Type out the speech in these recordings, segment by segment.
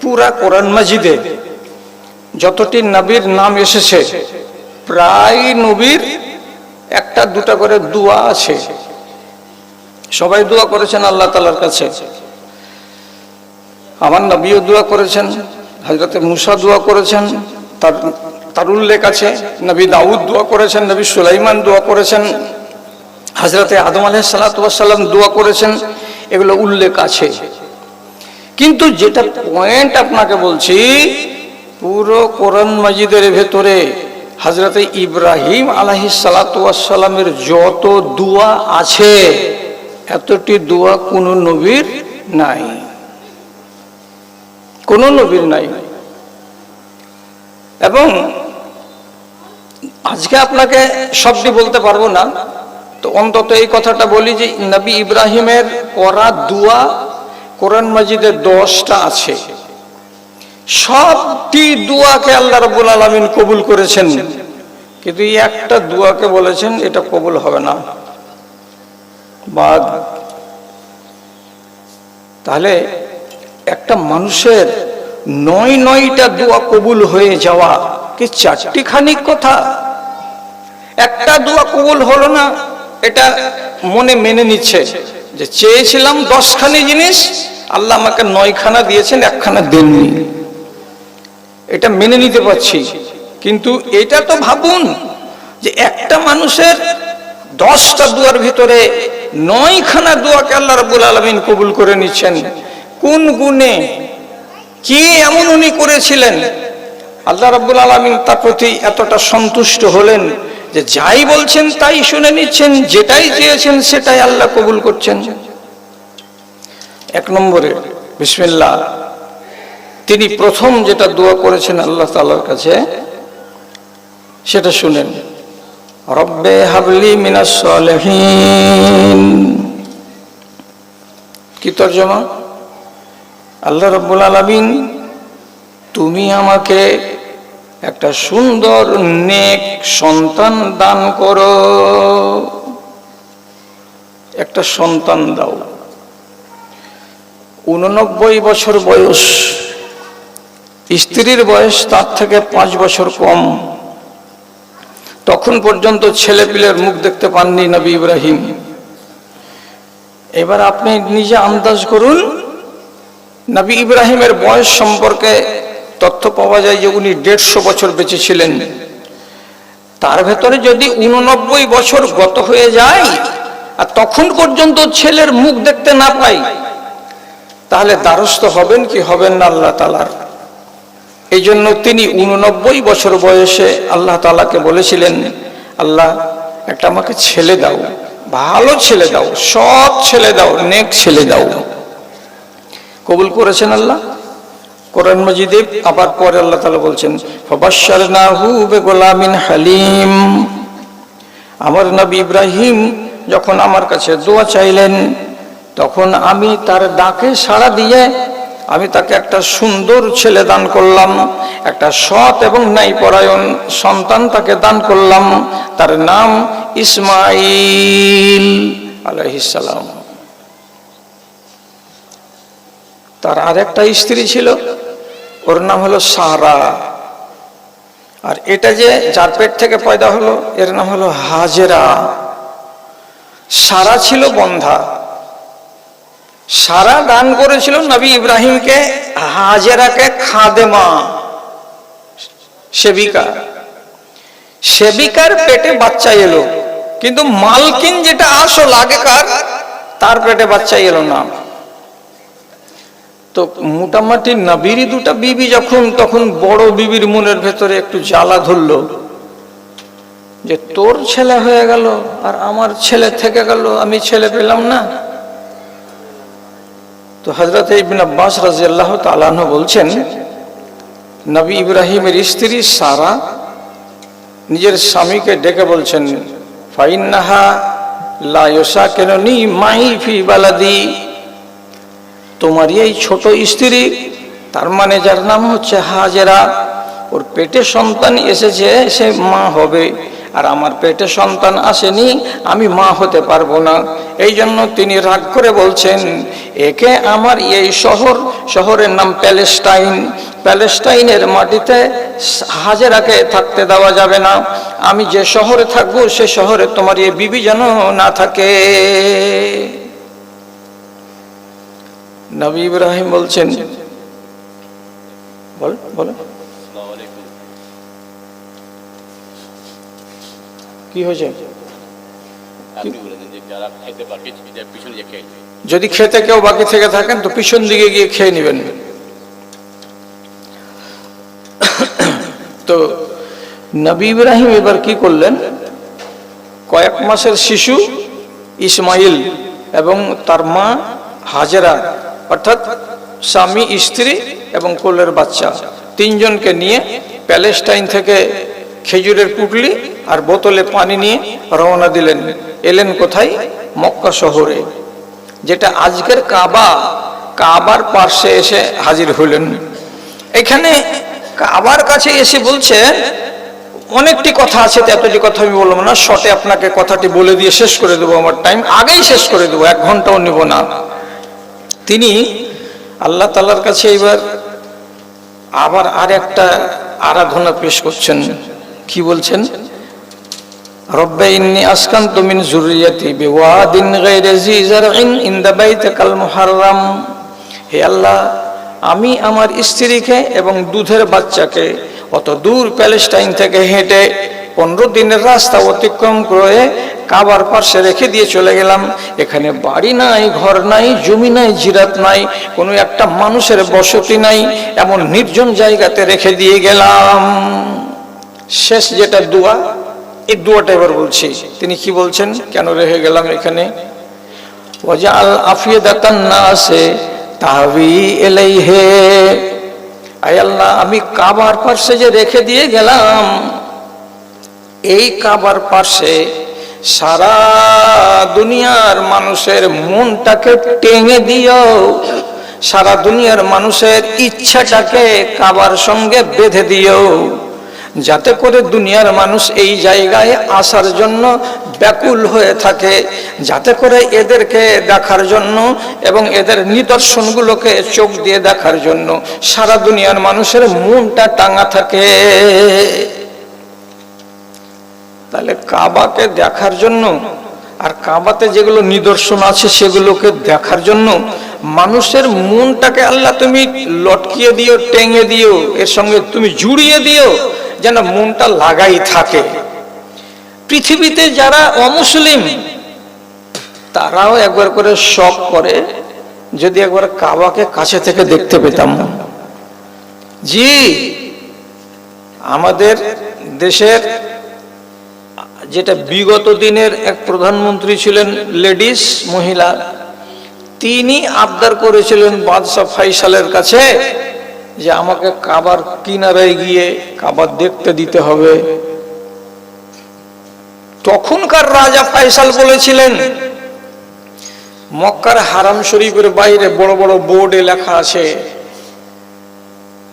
পুরা কোরআন মাজিদে যতটি নবীর নাম এসেছে প্রায় নবীর একটা দুটা করে দোয়া আছে। সবাই দোয়া করেছেন আল্লাহ তাআলার কাছে। আমার নবীও দোয়া করেছেন, হযরত মুসা দোয়া করেছেন, তার উল্লেখ আছে। নবী দাউদ দোয়া করেছেন, নবী সুলাইমান দোয়া করেছেন, হযরত আদম আলাইহিস সালাতু ওয়াস সালাম দোয়া করেছেন, এগুলো উল্লেখ আছে। কিন্তু যেটা পয়েন্ট আপনাকে বলছি, পুরো কোরআন মাজিদের ভেতরে হযরত ইব্রাহিম আলাইহিস সালাতু ওয়াস সালামের যত দোয়া আছে এতটি দোয়া কোন নবীর নাই, কোন নবীর নাই। এবং আজকে আপনাকে সবটি বলতে পারবো না, তো অন্তত এই কথাটা বলি যে নবী ইব্রাহিমের করা দোয়া কোরআন মাজিদে 10টা আছে। সবটি দোয়াকে আল্লাহ রাব্বুল আলামিন কবুল করেছেন, কিন্তু এই একটা দোয়াকে বলেছেন এটা কবুল হবে না। বাদ। তাহলে একটা মানুষের 9টা দোয়া কবুল হয়ে যাওয়া কি চারটি খানিক কথা? একটা দোয়া কবুল হলো না, এটা মনে মেনে নিচ্ছে যে চেয়েছিলাম 10খানি জিনিস, আল্লাহ আমাকে 9খানা দিয়েছেন, 1খানা দেননি, এটা মেনে নিতে পারছি। কিন্তু এটা তো ভাবুন যে একটা মানুষের 10টা দোয়ার ভিতরে 9খানা দোয়াকে আল্লাহ রাব্বুল আলামিন কবুল করে নিচ্ছেন। কোন গুণে, কি এমন উনি করেছিলেন আল্লাহ রাব্বুল আলামিন তার প্রতি এতটা সন্তুষ্ট হলেন যে যাই বলছেন তাই শুনে নিচ্ছেন, যেটাই চেয়েছেন সেটাই আল্লাহ কবুল করছেন। 1 নম্বরে বিসমিল্লাহ, তিনি প্রথম যেটা দোয়া করেছেন আল্লাহ তাআলার কাছে সেটা শুনেন। রব্বে হাবলি মিনাস সালিহিন। কি তরজমা? আল্লাহ রাব্বুল আলামিন তুমি আমাকে একটা সুন্দর নেক সন্তান দান করো, একটা সন্তান দাও। 89 বছর বয়স, স্ত্রীর বয়স তার থেকে 5 বছর কম। তখন পর্যন্ত ছেলে পিলের মুখ দেখতে পাননি নবী ইব্রাহিম। এবার আপনি নিজে আন্দাজ করুন, নবী ইব্রাহিমের বয়স সম্পর্কে তথ্য পাওয়া যায় যে উনি 150 বছর বেঁচে ছিলেন। তার ভেতরে যদি 89 বছর গত হয়ে যায় আর তখন পর্যন্ত ছেলের মুখ দেখতে না পাই, তাহলে দ্বারস্থ হবেন কি হবেন না আল্লাহ তাআলার? এই জন্য তিনি 89 বছর বয়সে আল্লাহ তাআলাকে বলেছিলেন, আল্লাহ একটা আমাকে ছেলে দাও, ভালো ছেলে দাও, সৎ ছেলে দাও, নেক ছেলে দাও। কবুল করেছেন আল্লাহ। কোরআন মাজিদে আবার পরে আল্লাহ তাআলা বলছেন, ফাবাশশারনাহু বিগুলামিন হালিম। আমার নবী ইব্রাহিম যখন আমার কাছে দোয়া চাইলেন, তখন আমি তার ডাকে সাড়া দিয়ে আমি তাকে একটা সুন্দর ছেলে দান করলাম, একটা সৎ এবং ন্যায়পরায়ণ সন্তান তাকে দান করলাম। তার নাম ইসমাঈল আলাইহিস সালাম। তার আরেকটা স্ত্রী ছিল, ওর নাম হলো সারা। আর এটা যে যার পেট থেকে পয়দা হলো এর নাম হলো হাজেরা। সারা ছিল বন্ধা। সারা দান করেছিল নবী ইব্রাহিমকে হাজেরাকে খাদেমা, সেবিকা। সেবিকার পেটে বাচ্চা এলো, কিন্তু মালকিন যেটা আসল আগেকার, তার পেটে বাচ্চা এলো না। তো মোটামুটি নবীরই 2টা বিবি যখন, তখন বড় বিবির মনের ভেতরে একটু জ্বালা ধরলো যে তোর ছেলে হয়ে গেল আর আমার ছেলে থেকে গেল, আমি ছেলে পেলাম না। তো হযরত ইবনে আব্বাস রাদিয়াল্লাহু তাআলা আনহু বলছেন, নবী ইব্রাহিমের স্ত্রী সারা নিজের স্বামীকে ডেকে বলছেন, ফাইন্নাহা লা ইউসাকিনুনি মাই ফি বালাদি। তোমার এই ছোট স্ত্রী, তার মানে যার নাম হচ্ছে হাজেরা, ওর পেটে সন্তান এসেছে, সে মা হবে, আর আমার পেটে সন্তান আসেনি, আমি মা হতে পারবো না। এই জন্য তিনি রাগ করে বলছেন, একে আমার এই শহরের নাম প্যালেস্টাইন, প্যালেস্টাইনের মাটিতে হাজেরাকে থাকতে দেওয়া যাবে না। আমি যে শহরে থাকবো সে শহরে তোমার এই বিবি যেন না থাকে। নবী ইব্রাহিম বলছেন, বলে কি হয়েছে? যদি খেতে কেউ বাকি থেকে থাকেন তো পিছন দিকে গিয়ে খেয়ে নেবেন। তো নবী ইব্রাহিম এবার কি করলেন, কয়েক মাসের শিশু ইসমাইল এবং তার মা হাজেরা, অর্থাৎ স্বামী, স্ত্রী এবং কোলের বাচ্চা, তিনজনকে নিয়ে প্যালেস্টাইন থেকে খেজুরের পুটলি আর বোতলে পানি নিয়ে রওনা দিলেন। এলেন কোথায়? মক্কা শহরে, যেটা আজকের কাবার পার্শ্বে এসে হাজির হলেন। এখানে কাবার কাছে এসে বলছে, অনেকটি কথা আছে, এতটি কথা আমি বলবো না, শর্টে আপনাকে কথাটি বলে দিয়ে শেষ করে দেবো, আমার টাইম আগেই শেষ করে দেবো, 1 ঘন্টাও নেব না। তিনি আল্লাহ তাআলার কাছে এবার আবার আর একটা আরাধনা পেশ করছেন। কি বলছেন? রব্বে ইন্নী আসকানতু মিন যুররিয়াতি বিওয়াদিন গায়রি জি জারইন ইনদা বাইতিকাল মুহাররাম। হে আল্লাহ, আমি আমার স্ত্রীকে এবং দুধের বাচ্চাকে অত দূর প্যালেস্টাইন থেকে হেঁটে 15 দিনের রাস্তা অতিক্রম করে কাবার পাশে রেখে দিয়ে চলে গেলাম। এখানে বাড়ি নাই, ঘর নাই, জমি নাই, জিরাত নাই, কোনো একটা মানুষের বসতি নাই, এমন নির্জন জায়গাতে রেখে দিয়ে গেলাম। শেষ যেটা দোয়া, এই দোয়াটা এবার বলছি। তিনি কি বলছেন, কেন রেখে গেলাম এখানে? ওয়াজআল আফিদাতান নাসে তাহবি ইলাইহি। আয় আল্লাহ, আমি কাবার পাশে যে রেখে দিয়ে গেলাম, এই কাবার পাশে সারা দুনিয়ার মানুষের মনটাকে টেনে দিও, সারা দুনিয়ার মানুষের ইচ্ছাটাকে কাবার সঙ্গে বেঁধে দিও, যাতে করে দুনিয়ার মানুষ এই জায়গায় আসার জন্য ব্যাকুল হয়ে থাকে, যাতে করে এদেরকে দেখার জন্য এবং এদের নিদর্শনগুলোকে চোখ দিয়ে দেখার জন্য সারা দুনিয়ার মানুষের মনটা টাঙা থাকে। তাহলে কাবাকে দেখার জন্য আর কাবাতে যেগুলো নিদর্শন আছে সেগুলোকে দেখার জন্য মানুষের মনটাকে আল্লাহ তুমি লটকিয়ে দিও, টেঙে দিও, এর সঙ্গে তুমি জুড়িয়ে দিও, যেন মনটা লাগাই থাকে। পৃথিবীতে যারা অমুসলিম তারাও একবার করে শখ করে, যদি একবার কাবাকে কাছে থেকে দেখতে পেতাম। জি, আমাদের দেশের যেটা বিগত দিনের এক প্রধানমন্ত্রী ছিলেন, লেডিস মহিলা, তিনি আবদার করেছিলেন বাদশাহ ফাইসালের কাছে যে আমাকে কাবার কিনারায় গিয়ে কাবা দেখতে দিতে হবে। তখনকার রাজা ফাইসাল বলেছিলেন, মক্কার হারাম শরীফের বাইরে বড় বড় বোর্ডে লেখা আছে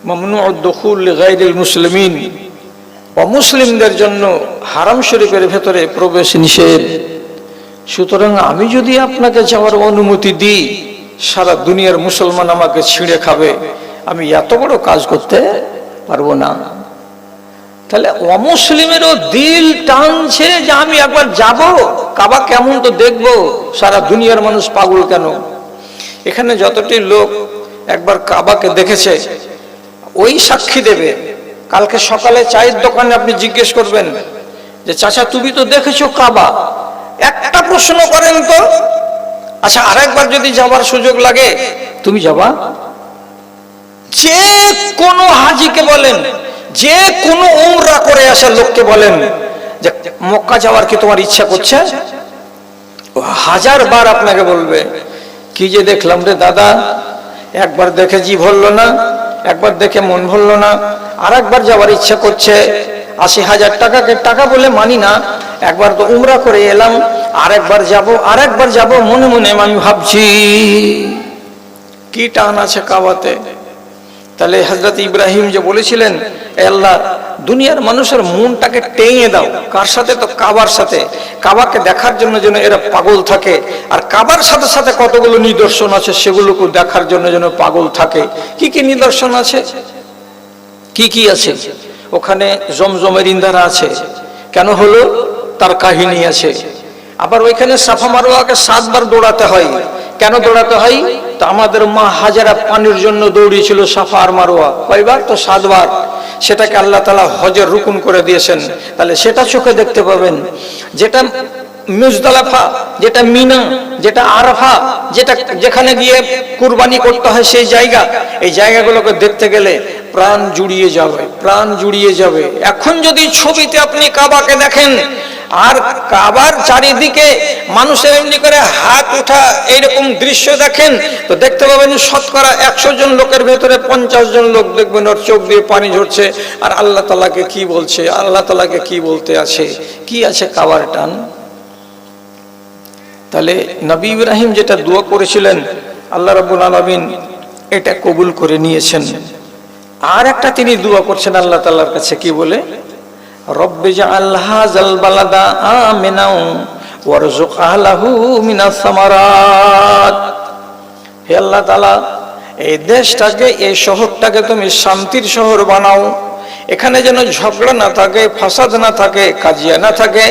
মামনুউদ দুখুল লিগাইরিল মুসলিমিন, অমুসলিমদের জন্য হারাম শরীফের ভেতরে প্রবেশ নিষেধ। সুতরাং আমি যদি আপনাকে যাওয়ার অনুমতি দিই, সারা দুনিয়ার মুসলমান আমাকে ছিঁড়ে খাবে, আমি এত বড় কাজ করতে পারবো না। তাহলে অমুসলিমেরও দিল টানছে যে আমি একবার যাব, কাবা কেমন তো দেখবো, সারা দুনিয়ার মানুষ পাগল কেন। এখানে যতটি লোক একবার কাবাকে দেখেছে ওই সাক্ষী দেবে। কালকে সকালে চায়ের দোকানে আপনি জিজ্ঞেস করবেন যে চাচা তুমি তো দেখেছো কাবা, একটা প্রশ্ন করেন তো, আচ্ছা আরেকবার যদি যাবার সুযোগ লাগে তুমি যাবা? যে কোনো হাজিকে বলেন, যে কোনো উমরা করে আসা লোককে বলেন যে মক্কা যাওয়ার কি তোমার ইচ্ছা করছে, 1000 বার আপনাকে বলবে কি যে দেখলাম রে দাদা, একবার দেখে জি ভরলো না, একবার দেখে মন ভরলো না, আর একবার যাওয়ার ইচ্ছা করছে। 80,000 টাকাকে টাকা বলে মানি না, একবার তো উমরা করে এলাম, আরেকবার যাব, আরেকবার যাব, মনে মনে আমি ভাবছি কি টান আছে কাবাতে। তাহলে হযরত ইব্রাহিম যে বলেছিলেন, এ আল্লাহ, দুনিয়ার মানুষের মনটাকে টেনে দাও কার সাথে? তো কাবার সাথে। কাবাকে দেখার জন্য যেন এরা পাগল থাকে, আর কাবার সাথে সাথে কতগুলো নিদর্শন আছে সেগুলোকে দেখার জন্য যেন পাগল থাকে। কি কি নিদর্শন আছে? কি কি আছে? ওখানে জমজমের ইন্দারা আছে, কেন হলো তার কাহিনী আছে। আবার ওইখানে সাফা মারওয়াকে 7 বার দৌড়াতে হয়, কেন দৌড়াতে হয়? তো আমাদের মা হাজারা পানির জন্য দৌড়িয়েছিল সাফা আর মারওয়া, কয়বার? তো 7 বার। সেটাকে আল্লাহ তাআলা হজের রুকুন করে দিয়েছেন, তাহলে সেটা চোখে দেখতে পাবেন। যেটা মুজদালিফা, যেটা মিনা, যেটা আরাফা, যেটা যেখানে গিয়ে কুরবানি করতে হয় সেই জায়গা, এই জায়গাগুলোকে দেখতে গেলে প্রাণ জুড়িয়ে যাবে, প্রাণ জুড়িয়ে যাবে। এখন যদি ছবিতে আপনি কাবাকে দেখেন আর কাবার চারিদিকে মানুষের এমনি করে হাত ওঠা এইরকম দৃশ্য দেখেন, তো দেখতে পাবেন শতকরা 100 জন লোকের ভেতরে 50 জন লোক দেখবেন ওর চোখ দিয়ে পানি ঝরছে। আর আল্লাহ তাআলাকে কি বলছে, আল্লাহ তাআলাকে কি বলতে আছে, কি আছে কাবার টান। তাহলে নবী ইব্রাহিম যেটা দোয়া করেছিলেন আল্লাহ রাব্বুল আলামিন এটা কবুল করে নিয়েছেন। আর একটা তিনি দোয়া করছেন আল্লাহ তাআলার কাছে, কি বলে? রব্বি জাআল হাযাল বালাদা আমিনাও ওয়ারযুক আহলাহু মিনাস সামারাত। হে আল্লাহ তাআলা, এই দেশটাকে, এই শহরটাকে তুমি শান্তির শহর বানাও। এখানে যেন ঝগড়া না থাকে, ফাসাদ না থাকে, কাজিয়া না থাকে,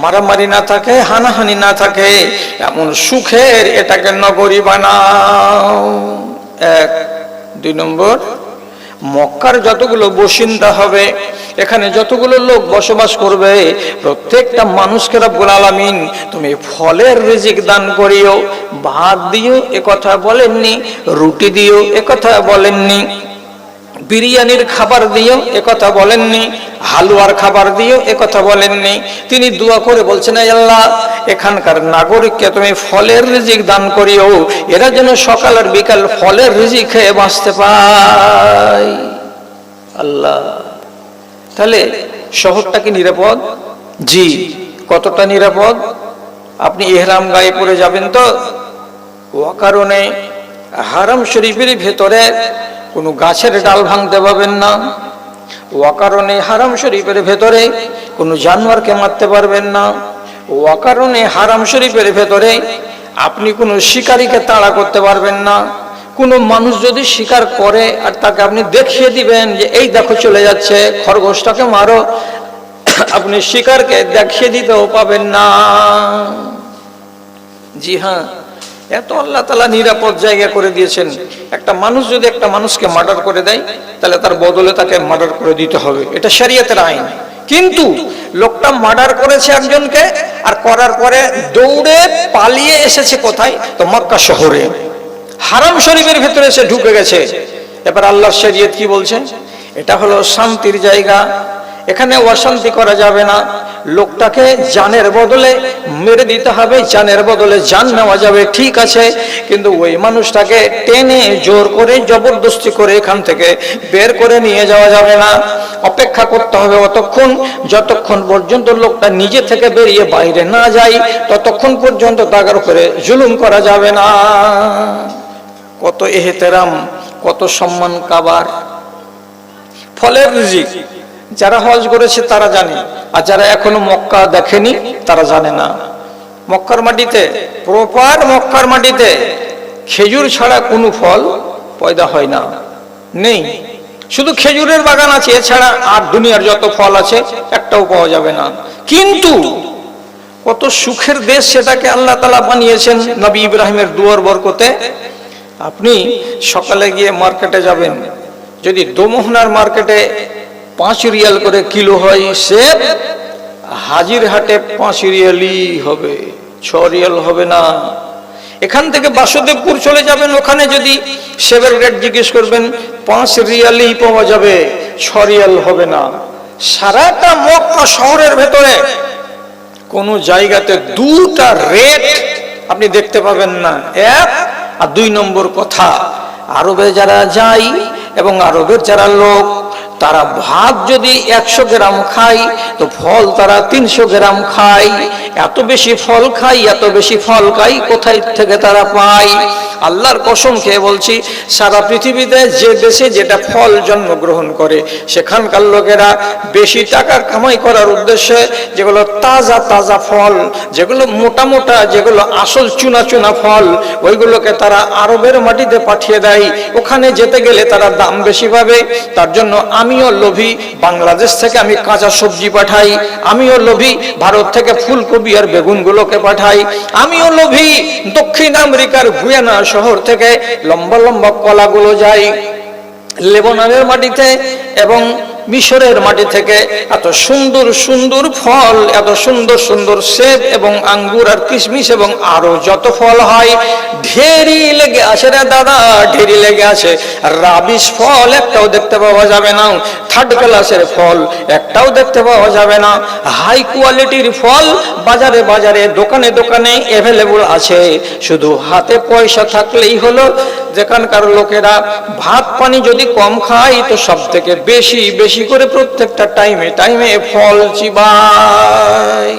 মারামারি না থাকে, হানাহানি না থাকে, এমন সুখের এটাকে নগরী বানাও। 1 2 নম্বর, মক্কার যতগুলো বাসিন্দা হবে, এখানে যতগুলো লোক বসবাস করবে, প্রত্যেকটা মানুষকে রব্বুল আলামিন তুমি ফলের রিজিক দান করিও। ভাত দিও এ কথা বলেননি, রুটি দিও এ কথা বলেননি, বিরিয়ানির খাবার দিও এ কথা বলেননি, হালুয়ার খাবার দিও এ কথা বলেননি। তিনি দোয়া করে বলছেন, হে আল্লাহ, এখানকার নাগরিককে তুমি ফলের রিজিক দান করিও, এরা যেন সকাল আর বিকাল ফলের রিজিক খেয়ে বাঁচতে পায়। আল্লাহ, তাহলে শহরটা কি নিরাপদ? জি। কতটা নিরাপদ? আপনি ইহরাম গায়ে পরে যাবেন তো, ও কারণে হারাম শরীফের ভেতরে কোনো গাছের ডাল ভাঙতে পারবেন না, ও কারণে হারাম শরীফের ভেতরে কোনো জানোয়ারকে মারতে পারবেন না, ও কারণে হারাম শরীফের ভেতরে আপনি কোনো শিকারীকে তাড়া করতে পারবেন না। কোনো মানুষ যদি শিকার করে আর তাকে আপনি দেখিয়ে দিবেন যে এই দেখো চলে যাচ্ছে, খরগোশটাকে মারো, আপনি শিকারকে দেখিয়ে দিতেও পাবেন না। জি হ্যাঁ, এত আল্লাহ তাআলা নিরাপদ জায়গা করে দিয়েছেন। একটা মানুষ যদি একটা মানুষকে মার্ডার করে দেয়, তাহলে তার বদলে তাকে মার্ডার করে দিতে হবে, এটা শরীয়তের আইন। কিন্তু লোকটা মার্ডার করেছে একজনকে, আর করার পরে দৌড়ে পালিয়ে এসেছে কোথায়? তো মক্কা শহরে, হারাম শরীফের ভিতরে এসে ঢুকে গেছে। এবার আল্লাহর শরীয়ত কি বলছে? এটা হলো শান্তির জায়গা, এখানে অশান্তি করা যাবে না। লোকটাকে জানের বদলে মেরে দিতে হবে, জানের বদলে জান নেওয়া যাবে, ঠিক আছে, কিন্তু ওই মানুষটাকে টেনে জোর করে জবরদস্তি করে এখান থেকে বের করে নিয়ে যাওয়া যাবে না। অপেক্ষা করতে হবে অতক্ষণ, যতক্ষণ পর্যন্ত লোকটা নিজে থেকে বেরিয়ে বাইরে না যায়, ততক্ষণ পর্যন্ত তার উপরে জুলুম করা যাবে না। কত এহতেরাম, কত সম্মান কাবার। ফলের রিজিক যারা হজ করেছে তারা জানে, আর যারা এখনো মক্কা দেখেনি তারা জানে না। মক্কার মাটিতে, প্রপার মক্কার মাটিতে খেজুর ছাড়া কোনো ফল পয়দা হয় না, নেই। শুধু খেজুরের বাগান আছে, এছাড়া আর দুনিয়ার যত ফল আছে একটাও পাওয়া যাবে না। কিন্তু কত সুখের দেশ সেটাকে আল্লাহ তাআলা বানিয়েছেন নবী ইব্রাহিমের দুয়ার বরকতে। আপনি সকালে গিয়ে মার্কেটে যাবেন, যদি দোমোহনার মার্কেটে 5 রিয়াল করে কিলো হয় সেব, হাজির হাটে 5 রিয়ালই হবে, 6 রিয়াল হবে না। এখান থেকে বাসুদেবপুর চলে যাবেন, ওখানে যদি সেবের রেট জিজ্ঞেস করবেন 5 রিয়ালই পাওয়া যাবে, 6 রিয়াল হবে না। সারাটা মক্কা শহরের ভেতরে কোনো জায়গাতে দুটা রেট আপনি দেখতে পাবেন না। 1 আর 2 নম্বর কথা, আরবে যারা যায় এবং আরবের যারা লোক, তারা ভাত যদি 100 গ্রাম খায় তো ফল তারা 300 গ্রাম খায়। এত বেশি ফল খায়, এত বেশি ফল খায়, কোথায় থেকে তারা পায়? আল্লাহর কসম খেয়ে বলছি, সারা পৃথিবীতে যে দেশে যেটা ফল জন্মগ্রহণ করে সেখানকার লোকেরা বেশি টাকা কামাই করার উদ্দেশ্যে যেগুলো তাজা তাজা ফল, যেগুলো মোটা মোটা, যেগুলো আসল চুনা চুনা ফল, ওইগুলোকে তারা আরবের মাটিতে পাঠিয়ে দেয়। ওখানে যেতে গেলে তারা দাম বেশি পাবে। তার জন্য আমিও লোভী, বাংলাদেশ থেকে আমি কাঁচা সবজি পাঠাই। আমিও লোভী, ভারত থেকে ফুলকপি আর বেগুনগুলোকে পাঠাই। আমিও লোভী, দক্ষিণ আমেরিকার গুয়ানা শহর থেকে লম্বা লম্বা কলাগুলো যায় লেবাননের মাটিতে এবং মিশরের মাটি থেকে। এত সুন্দর সুন্দর ফল, এত সুন্দর সুন্দর সেব এবং আঙ্গুর আর কিশমিশ এবং আরো যত ফল হয়, ঢেরি লেগে আছে রে দাদা, ঢেরি লেগে আছে। রাবিশ ফল একটাও দেখতে পাওয়া যাবে না, থার্ড ক্লাসের ফল একটাও দেখতে পাওয়া যাবে না। হাই কোয়ালিটির ফল বাজারে বাজারে, দোকানে দোকানে অ্যাভেলেবল আছে। শুধু হাতে পয়সা থাকলেই হলো। যেখানকার লোকেরা ভাত পানি যদি কম খায় তো সব থেকে বেশি বেশি করে প্রত্যেকটা টাইমে টাইমে ফল চিবায়।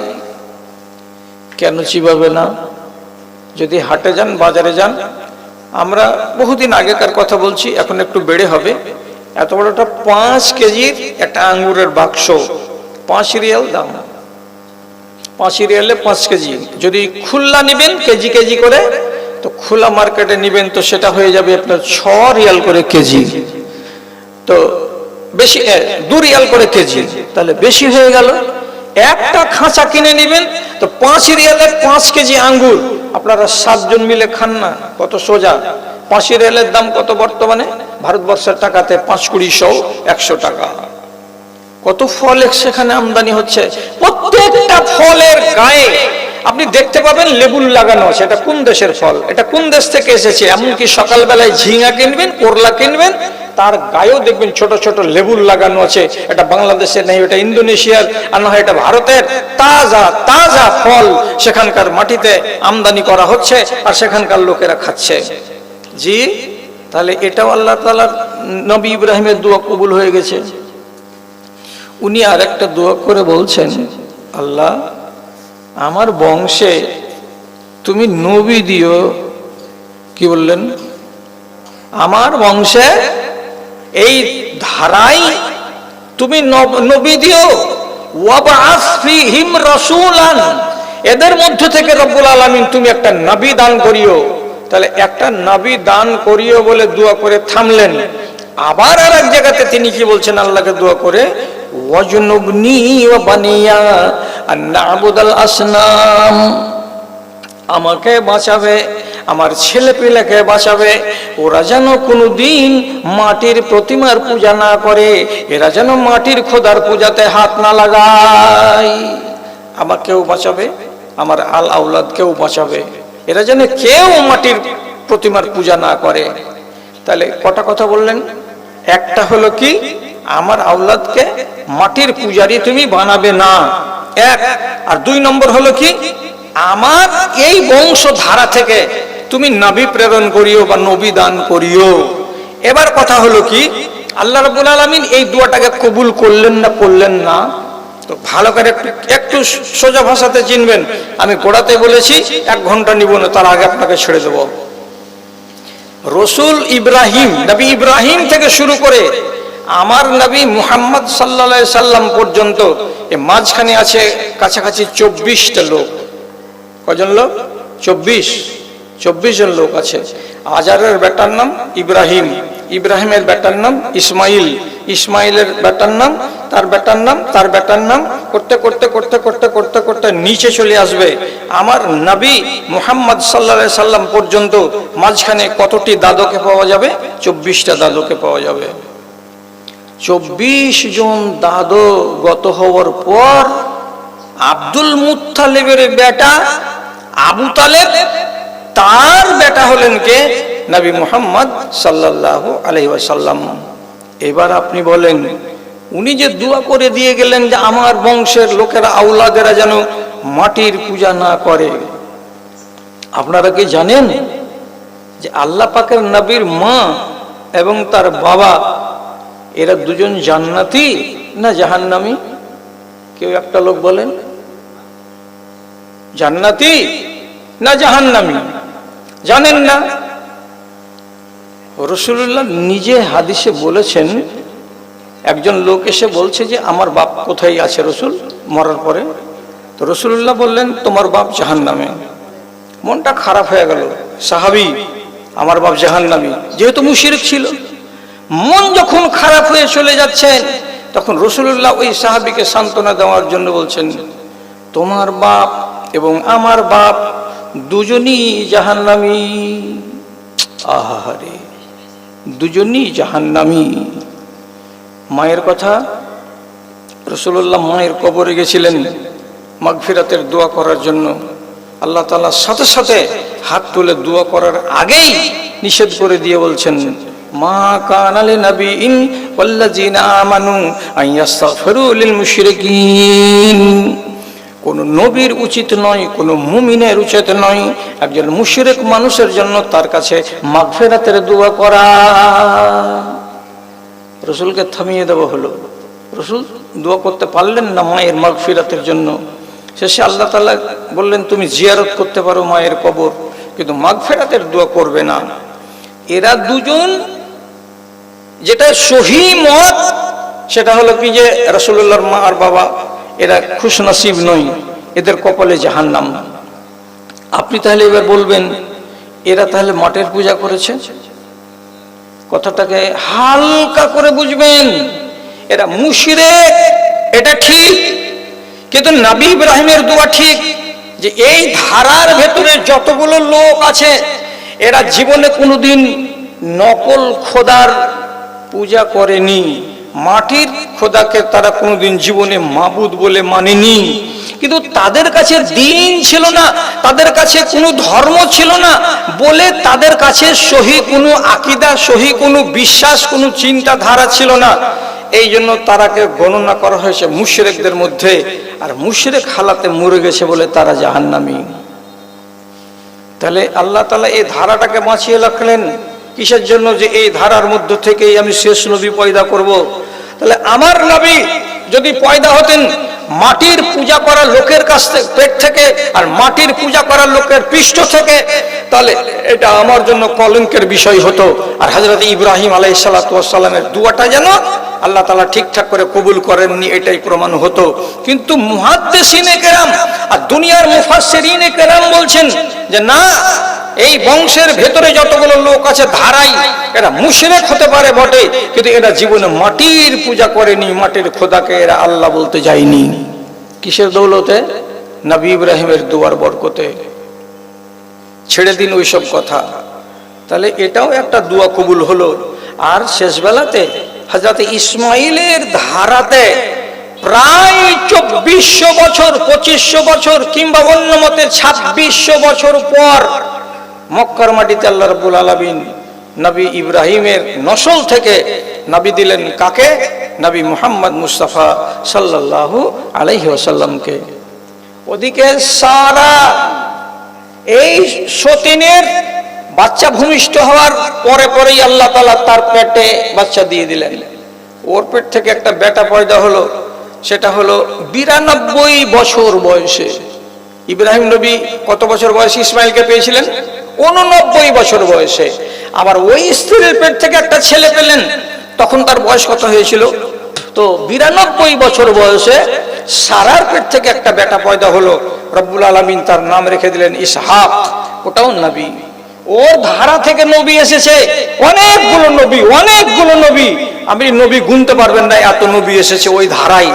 কেন চিবাবে না? যদি হাটে যান, বাজারে যান, আমরা বহুদিন আগেকার কথা বলছি, এখন একটু বেড়ে হবে। এত বড়টা 5 কেজির একটা আঙ্গুরের বাক্স, 5 রিয়াল দাম। 5 রিয়ালে 5 কেজি। যদি খুল্লা নেবেন কেজি কেজি করে, তো খোলা মার্কেটে নেবেন তো সেটা হয়ে যাবে আপনার 6 রিয়াল করে কেজি। তো বেশি 2 রিয়াল করে কেজি, তাহলে বেশি হয়ে গেল। একটা খাঁচা কিনে নেবেন তো 5 রিয়ালে 5 কেজি আঙ্গুর আপনারা 7 জন মিলে খান না, কত সোজা। 5 রিয়ালের দাম কত বর্তমানে ভারতবর্ষের টাকাতে? 5 20 100 100 টাকা। কত ফল সেখানে আমদানি হচ্ছে। প্রত্যেকটা ফলের গায়ে আপনি দেখতে পাবেন লেবুল লাগানো আছে। এটা কোন দেশের ফল, এটা কোন দেশ থেকে এসেছে। এমনকি সকালবেলায় ঝিঙা কিনবেন, করলা কিনবেন, তার গায়েও দেখবেন ছোট ছোট লেবুল লাগানো আছে। এটা বাংলাদেশের নেই, এটা ইন্দোনেশিয়ার, আর না হয় এটা ভারতের। তাজা তাজা ফল সেখানকার মাটিতে আমদানি করা হচ্ছে আর সেখানকার লোকেরা খাচ্ছে। জি, তাহলে এটাও আল্লাহ তাআলার নবী ইব্রাহিমের দোয়া কবুল হয়ে গেছে। উনি আর একটা দোয়া করে বলছেন, আল্লাহ আমার বংশে তুমি নবী দিও। কি বললেন? আমার বংশে এই ধারায় তুমি নবী দিও। ওয়াবআস ফীহিম রাসূলান, এদের মধ্য থেকে রব্বুল আলামিন তুমি একটা নবী দান করিও। তাহলে একটা নবী দান করিও বলে দোয়া করে থামলেন। আবার আর এক জায়গাতে তিনি কি বলছেন আল্লাহকে দোয়া করে, ওয়াজনুবনি ওয়া বানিয়া আন না'বুদাল আসনাম, আমাকে বাঁচাবে, আমার ছেলে পেলেকে বাঁচাবে, ওরা যেন কোনোদিন মাটির প্রতিমার পূজা না করে, এরা যেন মাটির খোদার পূজাতে হাত না লাগায়। আমাকেও বাঁচাবে, আমার আল আওলাদকেও বাঁচাবে, এরা যেন কেউ মাটির প্রতিমার পূজা না করে। তাহলে কটা কথা বললেন? একটা হলো কি, আমার আওলাদকে মাটির পূজারি তুমি বানাবে না, এক। আর 2 নম্বর হলো কি, আমার এই বংশধারা থেকে তুমি নবী প্রেরণ করিও বা নবী দান করিও। এবার কথা হলো কি, আল্লাহ রাব্বুল আলামিন এই দোয়াটাকে কবুল করলেন না করলেন না? তো ভালো করে একটু সোজা ভাষাতে চিনবেন। আমি গোড়াতে বলেছি 1 ঘন্টা নিব না, তার আগে আপনাকে ছেড়ে দেব। রসুল ইব্রাহিম, নবী ইব্রাহিম থেকে শুরু করে আমার নবী মুহাম্মদ সাল্লাল্লাহু আলাইহি সাল্লাম পর্যন্ত এই মাঝখানে আছে কাছাকাছি 24টা লোক। কজন লোক? 24 জন লোক আছে। আজারের বেটার নাম ইব্রাহিম, ইব্রাহিমের বেটার নাম ইসমাইল, ইসমাইলের বেটার নাম, তার বেটার নাম, তার বেটার নাম, করতে করতে করতে করতে করতে করতে নিচে চলে আসবে আমার নবী মুহাম্মদ সাল্লাল্লাহু আলাইহি সাল্লাম পর্যন্ত। মাঝখানে কতটি দাদুকে পাওয়া যাবে? 24টা দাদুকে পাওয়া যাবে। 24 জন দাদু গত হওয়ার পর আব্দুল মুত্তালিবের বেটা আবু তালেব, তার বেটা হলেন কে? নবী মুহাম্মদ সাল্লাল্লাহু আলাইহি ওয়াসাল্লাম। এবার আপনি বলেন, উনি যে দোয়া করে দিয়ে গেলেন যে আমার বংশের লোকেরা, আওলাদেরা যেন মাটির পূজা না করে, আপনারা কি জানেন যে আল্লাহ পাকের নবীর মা এবং তার বাবা এরা দুজন জান্নাতি না জাহান্নামী? কেউ একটা লোক বলেন, জান্নাতি না জাহান্নামী? জানেন না? রাসূলুল্লাহ নিজে হাদিসে বলেছেন, একজন লোক এসে বলছে যে আমার বাপ কোথায় আছে রাসূল মরার পরে? তো রাসূলুল্লাহ বললেন, তোমার বাপ জাহান্নামে। মনটা খারাপ হয়ে গেল সাহাবী, আমার বাপ জাহান্নামী, যেহেতু মুশরিক ছিল। মন যখন খারাপ হয়ে চলে যাচ্ছেন, তখন রাসূলুল্লাহ ওই সাহাবীকে সান্ত্বনা দেওয়ার জন্য বলছেন, তোমার বাপ এবং আমার বাপ দুজনই জাহান্নামী। আহারে, দুজনই জাহান্নামী। মায়ের কথা, রাসূলুল্লাহ মায়ের কবরে গেছিলেন মাগফিরাতের দোয়া করার জন্য। আল্লাহ তাআলা সাথে সাথে হাত তুলে দোয়া করার আগেই নিষেধ করে দিয়ে বলছেন, মা কানা লিনাবিয়্যিন ওয়াল্লাযীনা আমানু আইয়াস্তাগফিরু লিল মুশরিকিন। কোন নবীর উচিত নয়, কোন মুমিনের উচিত নয় একজন মুশরিক মানুষের জন্য তার কাছে মাগফিরাতের দোয়া করা। রাসূলকে থামিয়ে দেওয়া হলো। রাসূল দোয়া করতে পারলেন না মায়ের মাগফিরাতের জন্য। শেষে আল্লাহ তাআলা বললেন, তুমি জিয়ারত করতে পারো মায়ের কবর, কিন্তু মাগফিরাতের দোয়া করবে না। এরা দুজন, যেটা সহি মত সেটা হলো কি যে রাসূলুল্লাহর মা আর বাবা এরা খুশনসিব নয়, এদের কপালে জাহান্নাম। আপনি তাহলে এবার বলবেন, এরা তাহলে মাটির পূজা করেছে? কথাটাকে হালকা করে বুঝবেন, এরা মুশরিক, এটা ঠিক। কিন্তু নবী ইব্রাহিমের দোয়া ঠিক, যে এই ধারার ভেতরে যতগুলো লোক আছে এরা জীবনে কোনোদিন নকল খোদার পূজা করেনি, মাটির খোদাকে তারা কোনোদিন জীবনে মাবুদ বলে মানেনি। কিন্তু তাদের কাছে দিন ছিল না, তাদের কাছে কোনো ধর্ম ছিল না বলে তাদের কাছে সহি কোনো আকীদা, সহি কোনো বিশ্বাস, কোনো চিন্তাধারা ছিল না। এই জন্য তারাকে গণনা করা হয়েছে মুশরিকদের মধ্যে, আর মুশরিক হালাতে মরে গেছে বলে তারা জাহান্নামী। তাহলে আল্লাহ তাআলা এই ধারাটাকে বাঁচিয়ে রাখলেন কিসের জন্য? যে এই ধারার মধ্য থেকেই আমি শেষ নবী পয়দা করব। তাহলে আমার নবী যদি পয়দা হতেন মাটির পূজা করা লোকের কাছ থেকে, পেট থেকে, আর মাটির পূজা করা লোকের পৃষ্ঠ থেকে, তাহলে এটা আমার জন্য কলঙ্কের বিষয় হতো। আর হযরত ইব্রাহিম আলাইহিস সালাতু ওয়াস সালামের দুয়াটা যেন আল্লাহ তাআলা ঠিকঠাক করে কবুল করেননি, এটাই প্রমাণ হতো। কিন্তু মুহাদ্দিসিনে কেরাম আর দুনিয়ার মুফাসসিরিনে কেরাম বলছেন যে না, এই বংশের ভেতরে যতগুলো লোক আছে ধারাই, এরা মুশরিক হতে পারে বটে, কিন্তু এরা জীবনে মাটির পূজা করেনি, মাটির খোদাকে এরা আল্লাহ বলতে যায়নি। কিসের দৌলতে? নবী ইব্রাহিমের দোয়ার বরকতে। ছেড়ে দিন ওইসব কথা। তাহলে এটাও একটা দোয়া কবুল হলো। আর শেষ বেলাতে হযরত ইসমাইলের ধারাতে প্রায় 2400 বছর, 2500 বছর, কিংবা অন্য মতে 2600 বছর পর মক্কার মাটিতে আল্লাহ রাব্বুল আলামিন নবী ইব্রাহিমের নসল থেকে নবী দিলেন কাকে? নবী মুহাম্মদ মুস্তাফা সাল্লাল্লাহু আলাইহি ওয়াসাল্লামকে। ওদিকে সারা এই সতীনের বাচ্চা ভূমিষ্ঠ হওয়ার পরে পরেই আল্লাহ তাআলা তার পেটে বাচ্চা দিয়ে দিলেন। ওর পেট থেকে একটা বেটা পয়দা হলো, সেটা হলো 92 বছর বয়সে। ইব্রাহিম নবী কত বছর বয়সে ইসমাইলকে পেয়েছিলেন? 89 বছর বয়সে। আবার ওই স্ত্রীর পেট থেকে একটা ছেলে পেলেন, তখন তার বয়স কত হয়েছিল? তো 92 বছর বয়সে সারার পেট থেকে একটা বেটা পয়দা হলো। রব্বুল আলামিন তার নাম রেখে দিলেন ইসহাক। ওটাও নবী। ওর ধারা থেকে নবী এসেছে অনেকগুলো নবী, অনেকগুলো নবী। আপনি নবী গুনতে পারবেন না, এত নবী এসেছে ওই ধারায়।